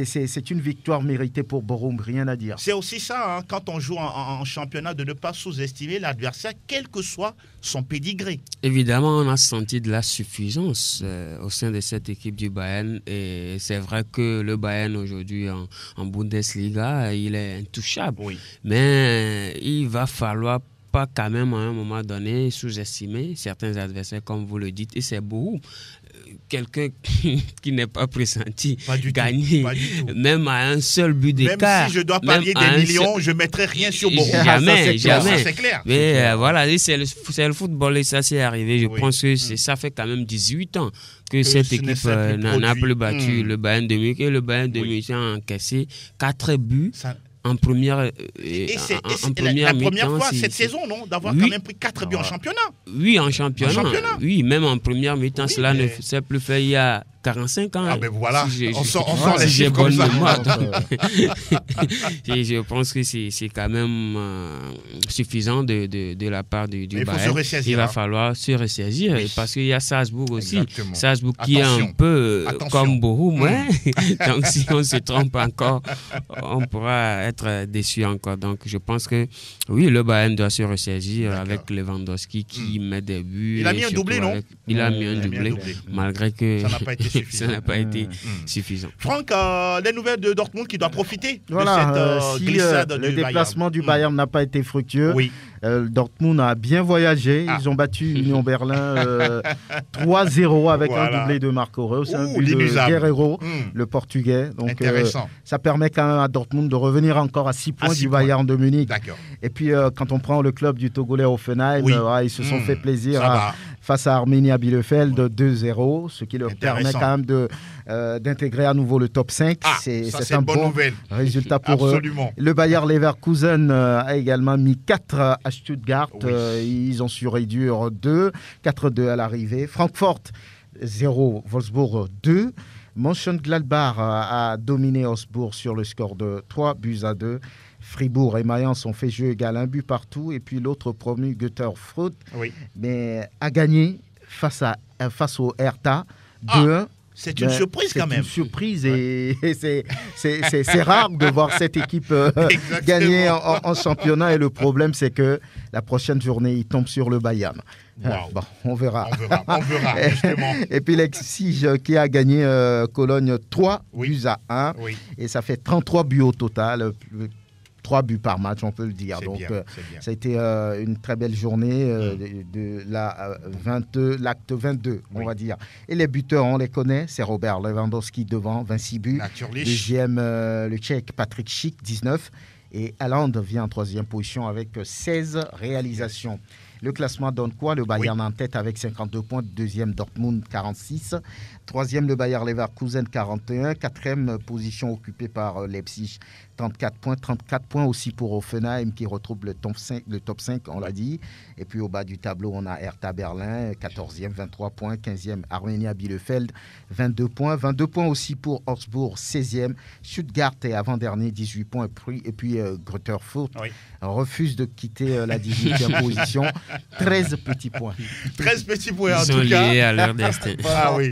C'est une victoire méritée pour Bochum, rien à dire. C'est aussi ça, quand on joue en championnat, de ne pas sous-estimer l'adversaire, quel que soit son pédigré. Évidemment, on a senti de la suffisance au sein de cette équipe du Bayern. Et c'est vrai que le Bayern aujourd'hui en Bundesliga, il est intouchable. Mais il va falloir pas quand même à un moment donné sous-estimer certains adversaires, comme vous le dites. Et c'est Bochum. Quelqu'un qui n'est pas pressenti gagner, même à un seul but d'écart. Même si je dois parier des millions, je ne mettrai rien sur Bochum. Jamais. Ça, c'est clair. Mais voilà, c'est le football et ça s'est arrivé. Je pense que ça fait quand même 18 ans que cette équipe n'a plus battu le Bayern de Munich. Et le Bayern de Munich a encaissé 4 buts. En première, la première fois cette saison, non, d'avoir quand même pris 4 buts en championnat. Oui, en championnat. Oui, même en première mi-temps, cela ne s'est plus fait il y a 45 ans. Ah ben voilà, on sort les j'ai chiffres bonne comme ça. mémoire. Et je pense que c'est quand même suffisant de la part du Bayern. Il va falloir se ressaisir parce qu'il y a Salzbourg aussi. Exactement. Salzbourg qui est un peu comme Bochum. Donc si on se trompe encore, on pourra être déçu encore. Donc je pense que oui, le Bayern doit se ressaisir avec Lewandowski qui met des buts. Il a mis un doublé, non? Il a mis un doublé, malgré que ça n'a pas été suffisant. Franck, les nouvelles de Dortmund qui doit profiter de cette si glissade le déplacement du Bayern n'a pas été fructueux, oui. Dortmund a bien voyagé. Ils ont battu Union Berlin 3-0 avec un doublé de Marco Reus, un but de Guerreiro, le Portugais. Donc ça permet quand même à Dortmund de revenir encore à 6 points du Bayern de Munich. D'accord. Et puis quand on prend le club du Togolais Hoffenheim, ils se sont fait plaisir face à Arminia Bielefeld 2-0, ce qui leur permet quand même d'intégrer à nouveau le top 5. C'est un bon résultat pour eux. Le Bayer Leverkusen a également mis 4 à Stuttgart. Ils ont su réduire 4-2 à l'arrivée. Francfort 0, Wolfsburg 2. Mönchengladbach a dominé Augsbourg sur le score de 3-2. Fribourg et Mayence ont fait jeu égal, 1 but partout. Et puis l'autre promu, Greuther Fürth, mais a gagné face au Hertha 2-1. C'est une surprise quand même. C'est une surprise et c'est rare de voir cette équipe gagner en championnat. Et le problème, c'est que la prochaine journée, il tombe sur le Bayern. Wow. Bon, on verra justement. Et puis Leipzig qui a gagné Cologne 3 buts à 1. Et ça fait 33 buts au total. 3 buts par match, on peut le dire. Donc, ça a été une très belle journée de l'acte 22, on va dire. Et les buteurs, on les connaît, c'est Robert Lewandowski devant, 26 buts. Deuxième, le Tchèque Patrick Schick, 19. Et Haaland vient en troisième position avec 16 réalisations. Le classement donne quoi? Le Bayern en tête avec 52 points. Deuxième, Dortmund, 46. Troisième, le Bayer Leverkusen, 41. Quatrième position occupée par Leipzig, 34 points. 34 points aussi pour Hoffenheim qui retrouve le top 5, on l'a dit. Et puis au bas du tableau, on a Hertha Berlin, 14e, 23 points. 15e, Arminia Bielefeld, 22 points. 22 points aussi pour Augsbourg, 16e. Stuttgart est avant-dernier, 18 points. Et puis Greuther Fürth refuse de quitter la 18e position. 13 petits points. 13 petits points en tout cas. Ils sont liés à leur destin. Ah oui,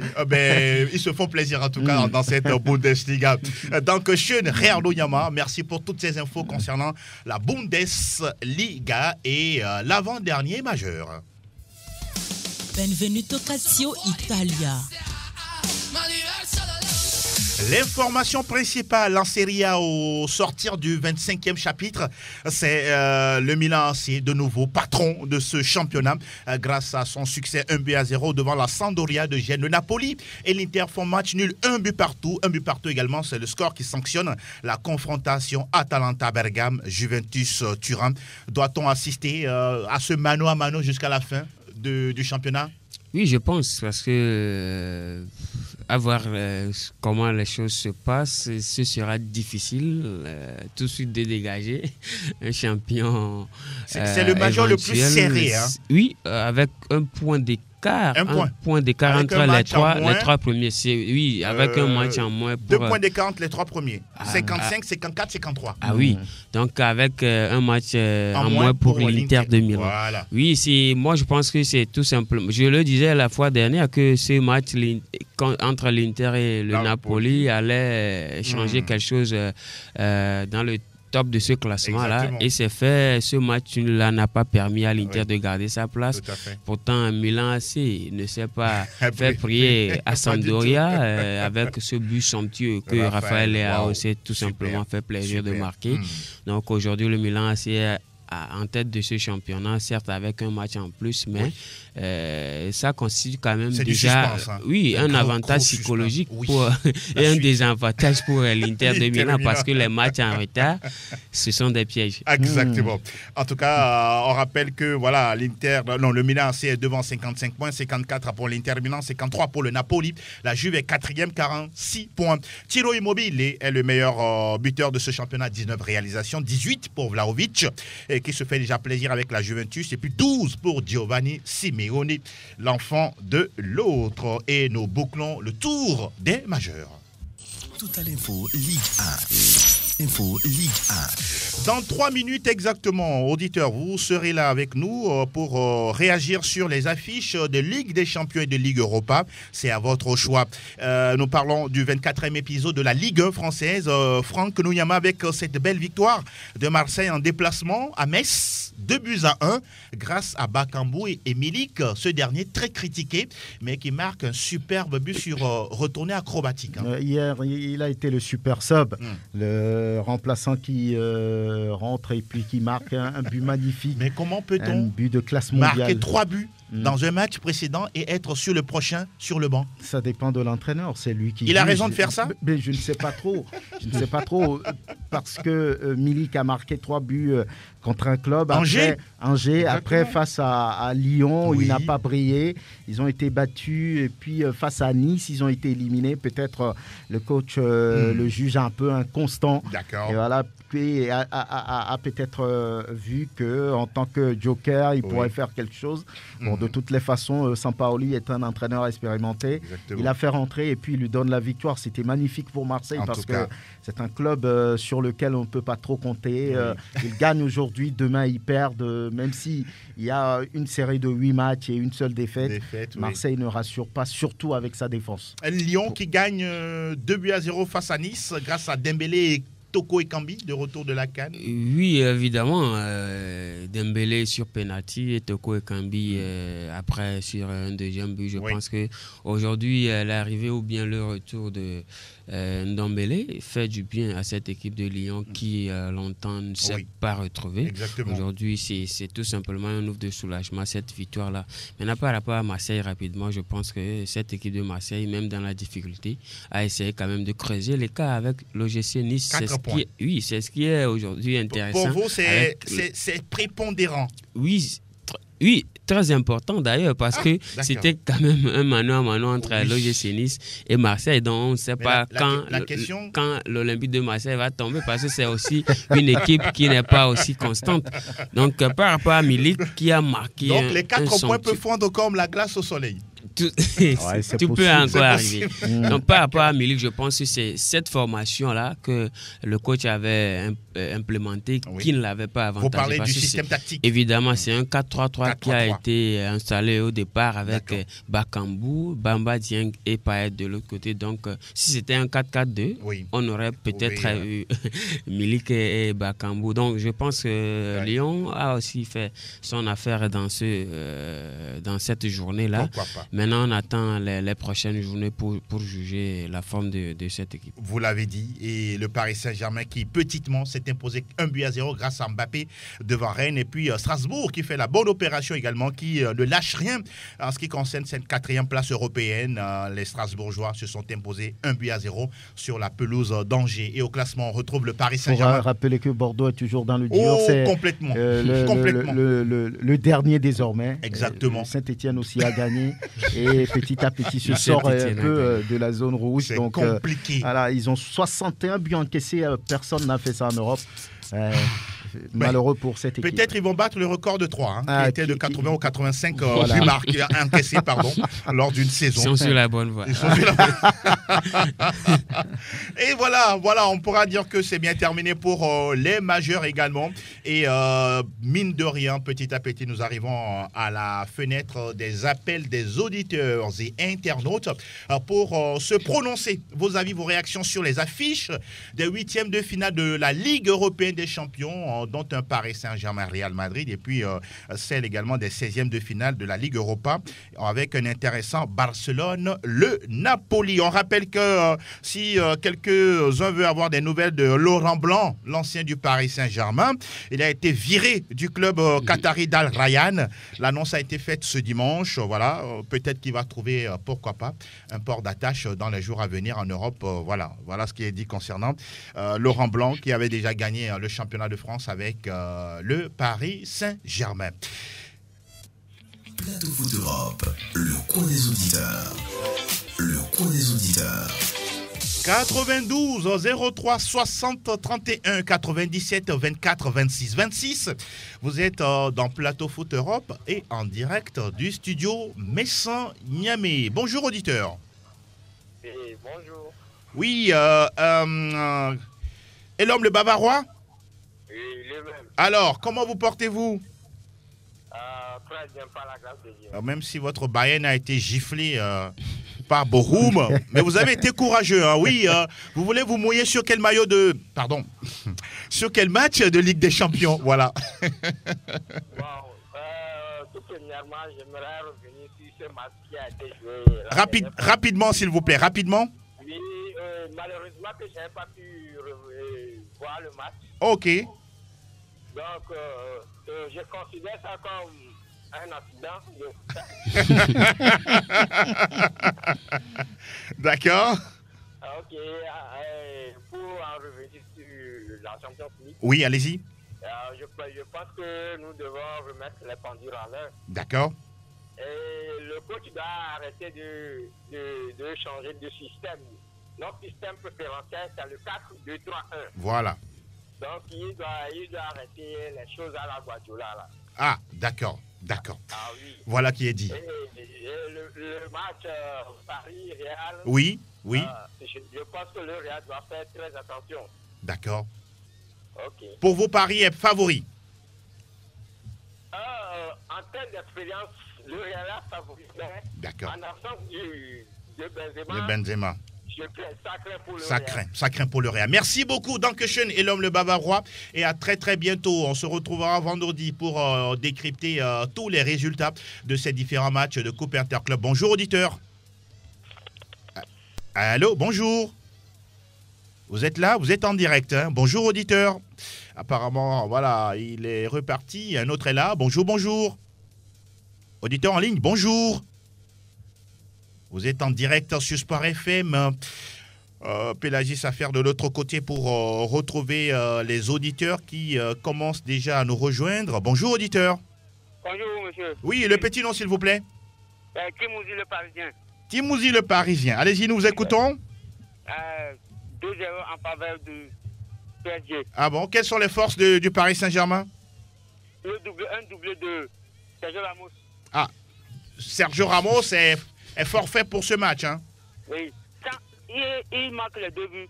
ils se font plaisir en tout cas dans cette Bundesliga. Donc, schön, Herr Lonyama, merci pour toutes ces infos concernant la Bundesliga et l'avant-dernier majeur. Benvenuto Calcio Italia. L'information principale en Serie A au sortir du 25e chapitre, c'est le Milan AC, de nouveau patron de ce championnat, grâce à son succès 1-0 devant la Sampdoria de Gênes. Le Napoli et l'Inter font match nul, 1 but partout. 1 but partout également, c'est le score qui sanctionne la confrontation Atalanta-Bergame, Juventus-Turin. Doit-on assister à ce mano à mano jusqu'à la fin du championnat? Oui, je pense, parce que à voir comment les choses se passent, ce sera difficile tout de suite de dégager un champion. C'est le major le plus serré. Hein. Oui, avec un point d'écart. Un point d'écart entre les trois premiers. Oui, avec un match en moins. 2 points d'écart entre les 3 premiers. 55, 54, 53. Ah oui, donc avec un match en moins pour l'Inter de Milan. Voilà. Oui, moi je pense que c'est tout simplement. Je le disais la fois dernière que ce match entre l'Inter et le Napoli allait changer quelque chose dans le top de ce classement-là. Exactement. Et c'est fait, ce match-là n'a pas permis à l'Inter de garder sa place. Pourtant, Milan AC ne s'est pas fait prier à Sampdoria avec ce but somptueux que Raphaël Leao s'est tout simplement fait plaisir de marquer. Donc aujourd'hui, le Milan AC est en tête de ce championnat, certes avec un match en plus, mais ça constitue quand même déjà un avantage psychologique et un désavantage pour l'Inter de Milan parce que les matchs en retard, ce sont des pièges. Exactement. En tout cas, on rappelle que voilà, le Milan est devant 55 points, 54 pour l'Inter Milan, 53 pour le Napoli. La Juve est 4e, 46 points. Ciro Immobile est le meilleur buteur de ce championnat, 19 réalisations, 18 pour Vlahovic, qui se fait déjà plaisir avec la Juventus, et puis 12 pour Giovanni Simeone, l'enfant de l'autre. Et nous bouclons le tour des majeurs. Tout à l'info Ligue 1. Info Ligue 1. Dans 3 minutes exactement, auditeurs, vous serez là avec nous pour réagir sur les affiches de Ligue des Champions et de Ligue Europa. C'est à votre choix. Nous parlons du 24e épisode de la Ligue 1 française. Franck Nuyama avec cette belle victoire de Marseille en déplacement à Metz, 2-1, grâce à Bakambu et Milik, ce dernier très critiqué, mais qui marque un superbe but sur retourné acrobatique. Hier, il a été le super sub, le remplaçant qui rentre et puis qui marque un but magnifique. Mais comment peut-on un but de classe mondiale. Marquer 3 buts dans un match précédent et être sur le prochain sur le banc? Ça dépend de l'entraîneur, c'est lui qui Il a raison de faire ça? Mais je ne sais pas trop. Je ne sais pas trop parce que Milik a marqué 3 buts contre un club. Angers, après face à Lyon, il n'a pas brillé. Ils ont été battus et puis face à Nice, ils ont été éliminés. Peut-être le coach le juge un peu inconstant. D'accord. Et voilà, puis a peut-être vu qu'en tant que joker, il pourrait faire quelque chose. Bon, de toutes les façons, Sampaoli est un entraîneur expérimenté. Exactement. Il a fait rentrer et puis il lui donne la victoire. C'était magnifique pour Marseille parce que c'est un club sur lequel on ne peut pas trop compter. Ils gagnent aujourd'hui, demain ils perdent. Même s'il y a une série de 8 matchs et une seule défaite, Marseille ne rassure pas, surtout avec sa défense. Lyon qui gagne 2-0 face à Nice grâce à Dembélé et Toko Ekambi, de retour de la CAN? Oui, évidemment. Dembélé sur penalty et Toko Ekambi après sur un deuxième but. Je pense qu'aujourd'hui, l'arrivée ou bien le retour de Ndombele fait du bien à cette équipe de Lyon qui longtemps ne s'est pas retrouvée. Aujourd'hui, c'est tout simplement un ouf de soulagement, cette victoire-là. Maintenant, par rapport à Marseille, rapidement, je pense que cette équipe de Marseille, même dans la difficulté, a essayé quand même de creuser l'écart avec l'OGC Nice. C'est ce qui est aujourd'hui intéressant. Pour vous, c'est prépondérant. Oui, très important d'ailleurs parce que c'était quand même un mano à mano entre l'OGC Nice et Marseille. Donc on ne sait pas quand l'Olympique de Marseille va tomber parce que c'est aussi une équipe qui n'est pas aussi constante. Donc par rapport à Milik qui a marqué. Donc les 4 points peuvent fondre comme la glace au soleil. Tout peut encore arriver. Donc par rapport à Milik, je pense que c'est cette formation-là que le coach avait implémentée qui ne l'avait pas avant. Vous parlez du système tactique. Évidemment, c'est un 4-3-3 qui a été installé au départ avec Bakambu, Bamba Dieng et Payet de l'autre côté. Donc si c'était un 4-4-2, on aurait peut-être eu Milik et Bakambu. Donc je pense que Lyon a aussi fait son affaire dans cette journée-là. Pourquoi pas? Maintenant, on attend les prochaines journées pour juger la forme de cette équipe. Vous l'avez dit, et le Paris Saint-Germain qui petitement s'est imposé 1-0 grâce à Mbappé devant Rennes. Et puis Strasbourg qui fait la bonne opération également, qui ne lâche rien en ce qui concerne cette 4e place européenne. Les Strasbourgeois se sont imposés 1-0 sur la pelouse d'Angers. Et au classement, on retrouve le Paris Saint-Germain. Pour rappeler que Bordeaux est toujours dans le dur. Complètement. Le dernier désormais. Exactement. Saint-Etienne aussi a gagné. Et petit à petit se sort un peu de la zone rouge. C'est compliqué. Voilà, ils ont 61 buts encaissés. Personne n'a fait ça en Europe. Malheureux pour cette équipe. Peut-être ils vont battre le record de 3, qui était de 80 ou 85 buts encaissés lors d'une saison. Ils sont sur la bonne voie. Et voilà, on pourra dire que c'est bien terminé pour les majeurs également. Et mine de rien, petit à petit, nous arrivons à la fenêtre des appels des auditeurs et internautes pour se prononcer. Vos avis, vos réactions sur les affiches des 8e de finale de la Ligue européenne des champions, dont un Paris Saint-Germain Real Madrid, et puis celle également des 16e de finale de la Ligue Europa avec un intéressant Barcelone, le Napoli. On rappelle que si quelques-uns veulent avoir des nouvelles de Laurent Blanc, l'ancien du Paris Saint-Germain, il a été viré du club qatari d'Al Rayyan. L'annonce a été faite ce dimanche. Voilà, peut-être qu'il va trouver, pourquoi pas, un port d'attache dans les jours à venir en Europe. Voilà ce qui est dit concernant Laurent Blanc, qui avait déjà gagné le championnat de France avec le Paris Saint-Germain. Plateau Foot Europe, le coin des auditeurs. Le coin des auditeurs. 92 03 60 31 97 24 26 26. Vous êtes dans Plateau Foot Europe et en direct du studio Messan-Niamey. Bonjour auditeur. Bonjour. Oui, et l'homme le Bavarois? Oui, lui-même. Alors, comment vous portez-vous? Très bien, par la grâce de Dieu. Même si votre Bayern a été giflé par Bochum, mais vous avez été courageux, oui. Vous voulez vous mouiller sur quel maillot de... Pardon. Sur quel match de Ligue des Champions? Voilà. Tout premièrement, j'aimerais revenir sur ce match qui a été joué. Rapidement, s'il vous plaît, rapidement. Oui, malheureusement que je n'ai pas pu voir le match. Ok. Donc, je considère ça comme un accident. D'accord. Ok. Pour en revenir sur la Champions League. Oui, allez-y. Je pense que nous devons remettre les pendules à l'heure. D'accord. Et le coach doit arrêter de changer de système. Notre système préférentiel, c'est le 4-2-3-1. Voilà. Donc, il doit arrêter les choses à la Guardiola. Là. Ah, d'accord. Ah oui. Voilà qui est dit. Et le match Paris-Real. Oui. Je pense que le Real doit faire très attention. D'accord. Ok. Pour vos paris est favori? En termes d'expérience, le Real est favori. D'accord. En absence de Benzema. De Benzema. Ça craint pour le Real. Merci beaucoup, Dankeschön et l'homme le bavarois. Et à très très bientôt. On se retrouvera vendredi pour décrypter tous les résultats de ces différents matchs de Coupe Interclub. Bonjour auditeur. Allô, bonjour. Vous êtes là, vous êtes en direct. Hein? Bonjour auditeur. Apparemment, voilà, il est reparti. Un autre est là. Bonjour, bonjour. Auditeur en ligne, bonjour. Vous êtes en direct sur Sport FM. Pélagis à faire de l'autre côté pour retrouver les auditeurs qui commencent déjà à nous rejoindre. Bonjour auditeur. Bonjour monsieur. Oui, le petit nom s'il vous plaît. Timouzi le Parisien. Timouzi le Parisien. Allez-y, nous vous écoutons. 2-0 en faveur du PSG. Ah bon, quelles sont les forces du Paris Saint-Germain? Un doublé de Sergio Ramos. Ah, Sergio Ramos est forfait pour ce match. Hein? Oui. Il marque les 2 buts.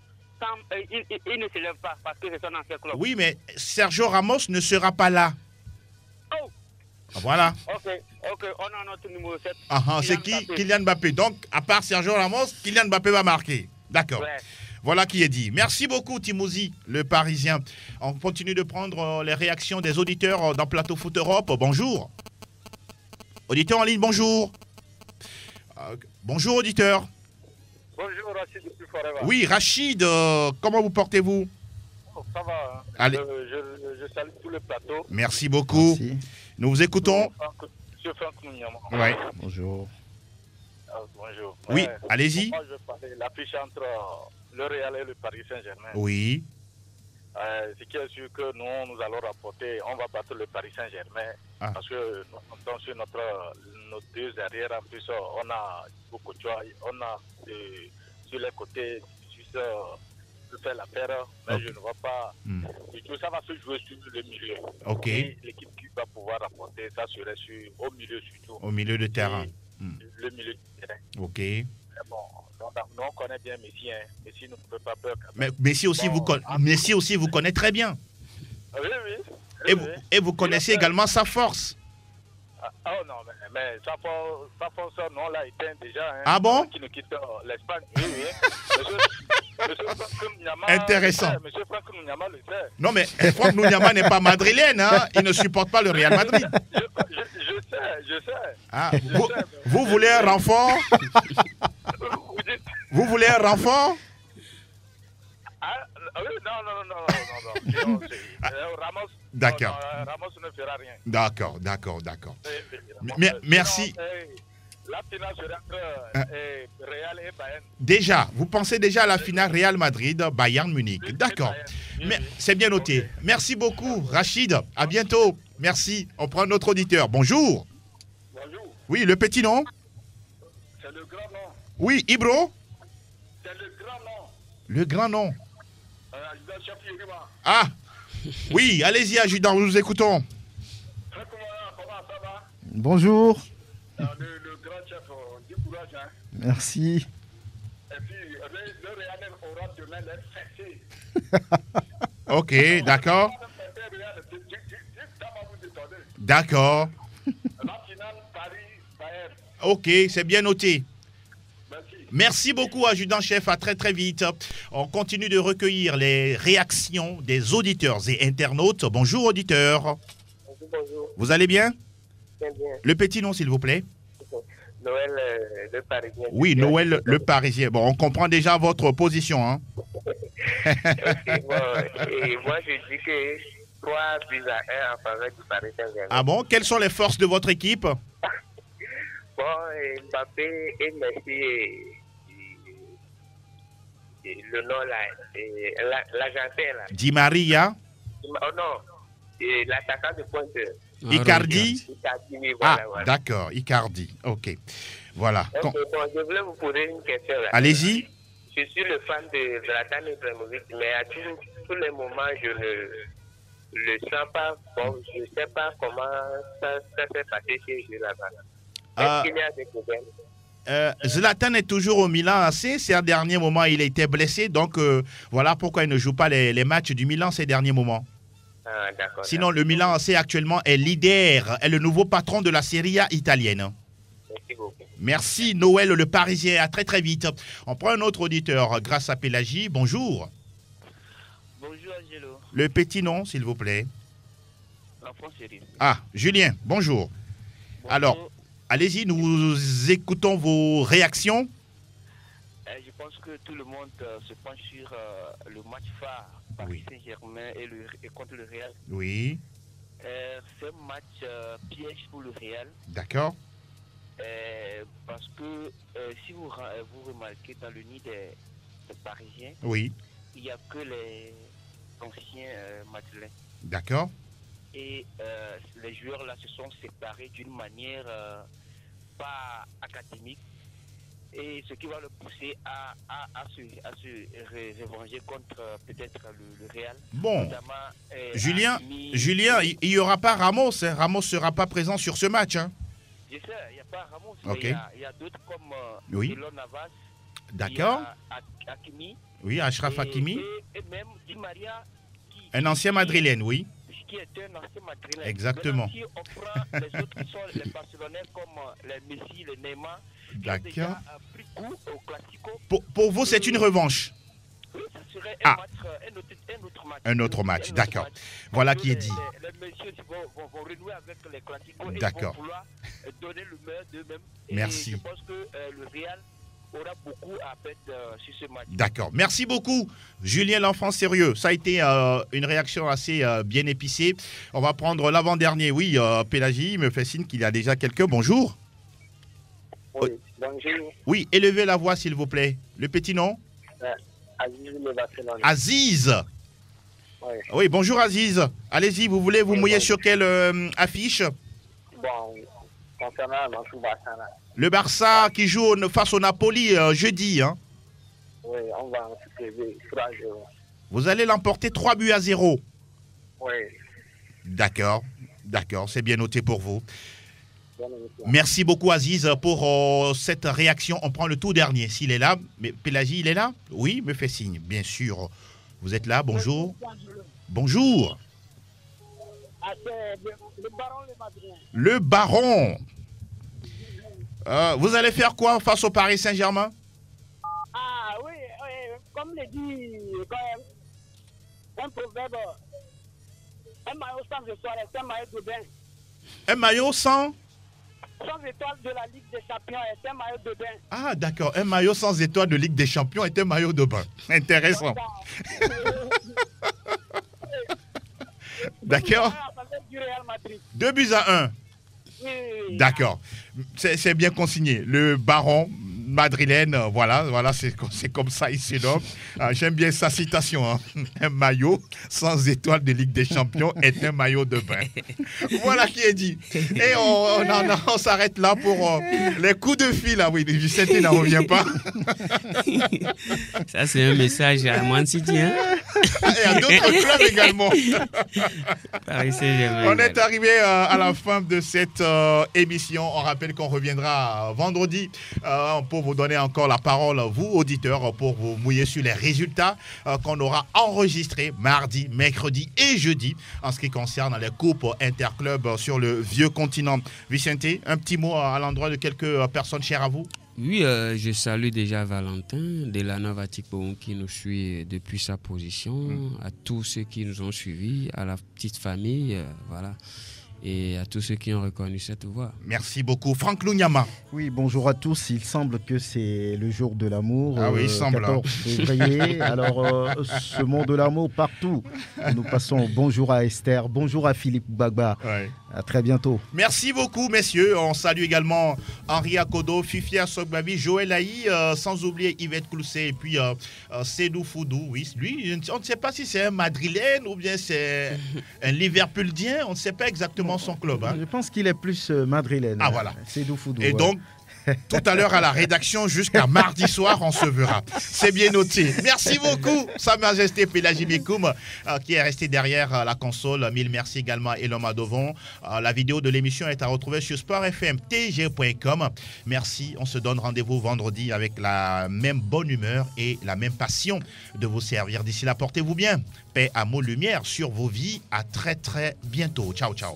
Il ne s'élève pas parce que c'est son ancien club. Oui, mais Sergio Ramos ne sera pas là. Oh! Voilà. Ok, on a notre numéro 7. C'est qui? Kylian Mbappé. Donc, à part Sergio Ramos, Kylian Mbappé va marquer. D'accord. Ouais. Voilà qui est dit. Merci beaucoup, Timouzi, le Parisien. On continue de prendre les réactions des auditeurs dans Plateau Foot Europe. Bonjour. Auditeur en ligne, bonjour. Bonjour, auditeur. Bonjour, Rachid de Forever. Oui, Rachid, comment vous portez-vous? Ça va. Hein. Allez. Je salue tout le plateau. Merci beaucoup. Merci. Nous vous écoutons. Monsieur Franck Nouniama. Oui. Bonjour. Bonjour. Oui, allez-y. Moi, je parlais de l'affiche entre le Real et le Paris Saint-Germain. Oui. Ce qui est sûr que nous allons rapporter, on va battre le Paris Saint-Germain parce que nous comptons sur nos 2 arrières. En plus, on a beaucoup de choix. On a sur les côtés de faire l'affaire, mais je ne vois pas. Du tout, ça va se jouer sur le milieu. Ok. Et l'équipe qui va pouvoir rapporter, ça serait au milieu surtout. Au milieu de terrain. Le milieu du terrain. Ok. Bon, nous on connaît bien Messi. Hein. Messi ne peut pas peur. Mais Messi aussi, Messi aussi vous connaît très bien. Oui. Et vous connaissez également sa force. Oh non, mais sa force, non, on l'a éteint déjà. Hein. Ah bon? Qui nous quitte l'Espagne. Oui. Monsieur Franck Nouniama. Intéressant. Monsieur Franck Nouniama le sait. Non, mais Franck Nouniama n'est pas madrilène. Hein? Il ne supporte pas le Real Madrid. Je sais. Ah, vous voulez un renfort? Vous voulez un renfort? Oui, non. Ramos. D'accord. Ramos ne fera rien. D'accord. Merci. La finale sera entre Real et Bayern. Déjà, vous pensez déjà à la finale Real Madrid-Bayern Munich. D'accord. Mais c'est bien noté. Okay. Merci beaucoup, Rachid. À bientôt. Merci. On prend notre auditeur. Bonjour. Bonjour. Oui, le petit nom? C'est le grand nom. Oui, Ibro? C'est le grand nom. Le grand nom? Chef Yurima. Ah, oui, allez-y, adjudant, nous vous écoutons. Comment ça va? Bonjour. Le grand chef, du courage. Hein. Merci. Et puis, le Real aura demain les fêter. Ok, d'accord. D'accord. La finale Paris-Bayern. Ok, c'est bien noté. Merci beaucoup, adjudant-chef. À très très vite. On continue de recueillir les réactions des auditeurs et internautes. Bonjour, auditeurs. Bonjour. Vous allez bien? Bien. Le petit nom, s'il vous plaît. Noël le Parisien. Oui, Noël le Parisien. Bon, on comprend déjà votre position. Hein? Okay, bon, et moi, je dis que 3-1 en faveur du Paris Saint-Germain. Ah bon? Quelles sont les forces de votre équipe? Bon, Mbappé et Messi et le nom là, l'Argentin là. Di Maria. Oh non, et l'attaquant de pointe. Icardi. Oui, voilà, voilà. D'accord, Icardi. Ok, voilà. Okay, bon, je voulais vous poser une question là. Allez-y. Je suis le fan de Zlatan Ibrahimovic, mais à tous les moments, je ne le sens pas. Bon, je ne sais pas comment ça s'est passé chez lui là-bas. Est-ce qu'il y a des problèmes? Zlatan est toujours au Milan AC. Ces derniers moments, il a été blessé. Donc, voilà pourquoi il ne joue pas les matchs du Milan ces derniers moments. Ah, d'accord. Sinon, le Milan AC actuellement est leader, est le nouveau patron de la Serie A italienne. Merci beaucoup. Merci Noël le Parisien, à très très vite. On prend un autre auditeur grâce à Pélagie. Bonjour. Bonjour Angelo. Le petit nom, s'il vous plaît. L'enfant chéri. Ah, Julien, bonjour. Alors, allez-y, nous écoutons vos réactions. Je pense que tout le monde se penche sur le match phare Paris Saint-Germain et contre le Real. Oui. C'est un match piège pour le Real. D'accord. Parce que si vous remarquez dans le nid des Parisiens, oui, il n'y a que les anciens madrilènes. D'accord. Et les joueurs là se sont séparés d'une manière pas académique. Et ce qui va le pousser à se revenger contre peut-être le Real. Bon, Julien, il n'y aura pas Ramos. Hein. Ramos ne sera pas présent sur ce match. Hein. Je sais, il n'y a pas Ramos. Okay. Il y a d'autres comme Elon Navas. D'accord. Hakimi. Oui, Achraf Hakimi. Et même Di Maria. Un ancien madrilène, oui. Qui est un ancien madrilène. Exactement. Maintenant, si on prend les autres qui sont les Barcelonais comme les Messi, les Neymar, qui ont déjà pris goût au Classico. Pour vous, c'est une revanche. Oui, ça serait un autre match. Un autre match, d'accord. Voilà qui est dit. Les messieurs vont renouer avec les Classicos et vont vouloir donner le meilleur d'eux-mêmes. Merci. Et je pense que le Real aura beaucoup à perdre sur ce match. D'accord. Merci beaucoup, Julien l'enfant sérieux. Ça a été une réaction assez bien épicée. On va prendre l'avant-dernier. Oui, Pélagie me fait signe qu'il y a déjà quelqu'un. Bonjour. Oui, bonjour. Oui, élevez la voix, s'il vous plaît. Le petit nom Aziz de Barcelone. Aziz. Oui. Oui, bonjour Aziz. Allez-y, vous voulez vous mouiller sur quelle affiche? Bon, concernant le Barça. Le Barça qui joue face au Napoli jeudi. Hein. Oui, on va en supprimer 3-0. Vous allez l'emporter 3-0. Oui. D'accord, c'est bien noté pour vous. Merci beaucoup Aziz pour cette réaction. On prend le tout dernier, s'il est là. Mais Pélagie, il est là? Oui, me fait signe, bien sûr. Vous êtes là, bonjour. Bonjour. Le Baron. Vous allez faire quoi face au Paris Saint-Germain? Ah oui, comme le dit un proverbe, un maillot sans étoiles, c'est un maillot de bain. Un maillot sans étoiles de la Ligue des Champions est un maillot de bain. Ah d'accord, un maillot sans étoiles de Ligue des Champions est un maillot de bain. Intéressant. D'accord. 2-1. Oui. D'accord. C'est bien consigné. Le Baron madrilène, voilà, c'est comme ça il se nomme. J'aime bien sa citation. Hein. Un maillot sans étoile de Ligue des Champions est un maillot de bain. Voilà qui est dit. Et on s'arrête là pour les coups de fil. Ah oui, Vicente n'en revient pas. Ça, c'est un message à Man City. Hein? Et à d'autres clubs également. Paris Saint-Germain. On est arrivé à la fin de cette émission. On rappelle qu'on reviendra vendredi pour vous donner encore la parole, vous, auditeurs, pour vous mouiller sur les résultats qu'on aura enregistrés mardi, mercredi et jeudi en ce qui concerne les coupes interclubs sur le vieux continent. Vicente, un petit mot à l'endroit de quelques personnes chères à vous? Oui, je salue déjà Valentin de la Nova Tikpon qui nous suit depuis sa position, à tous ceux qui nous ont suivis, à la petite famille, voilà. Et à tous ceux qui ont reconnu cette voix. Merci beaucoup. Franck Lunyama. Oui, bonjour à tous. Il semble que c'est le jour de l'amour. Ah oui, il semble. 14 février. Alors, ce mot de l'amour partout. Nous passons bonjour à Esther, bonjour à Philippe Gbagba. Ouais. À très bientôt. Merci beaucoup, messieurs. On salue également Henri Akodo, Fifia Sogbavi, Joël Haï, sans oublier Yvette Clousset et puis Sédou Foudou. Oui, lui, on ne sait pas si c'est un madrilène ou bien c'est un Liverpoolien. On ne sait pas exactement son club. Hein. Je pense qu'il est plus madrilène. Ah voilà. Sédou Foudou. Et donc, tout à l'heure à la rédaction, jusqu'à mardi soir, on se verra. C'est bien noté. Merci beaucoup, Sa Majesté Pélagie Mikoum, qui est resté derrière la console. Mille merci également à Eloma Dovon. La vidéo de l'émission est à retrouver sur sportfmtg.com. Merci, on se donne rendez-vous vendredi avec la même bonne humeur et la même passion de vous servir. D'ici là, portez-vous bien. Paix, amour, lumière sur vos vies. À très très bientôt. Ciao, ciao.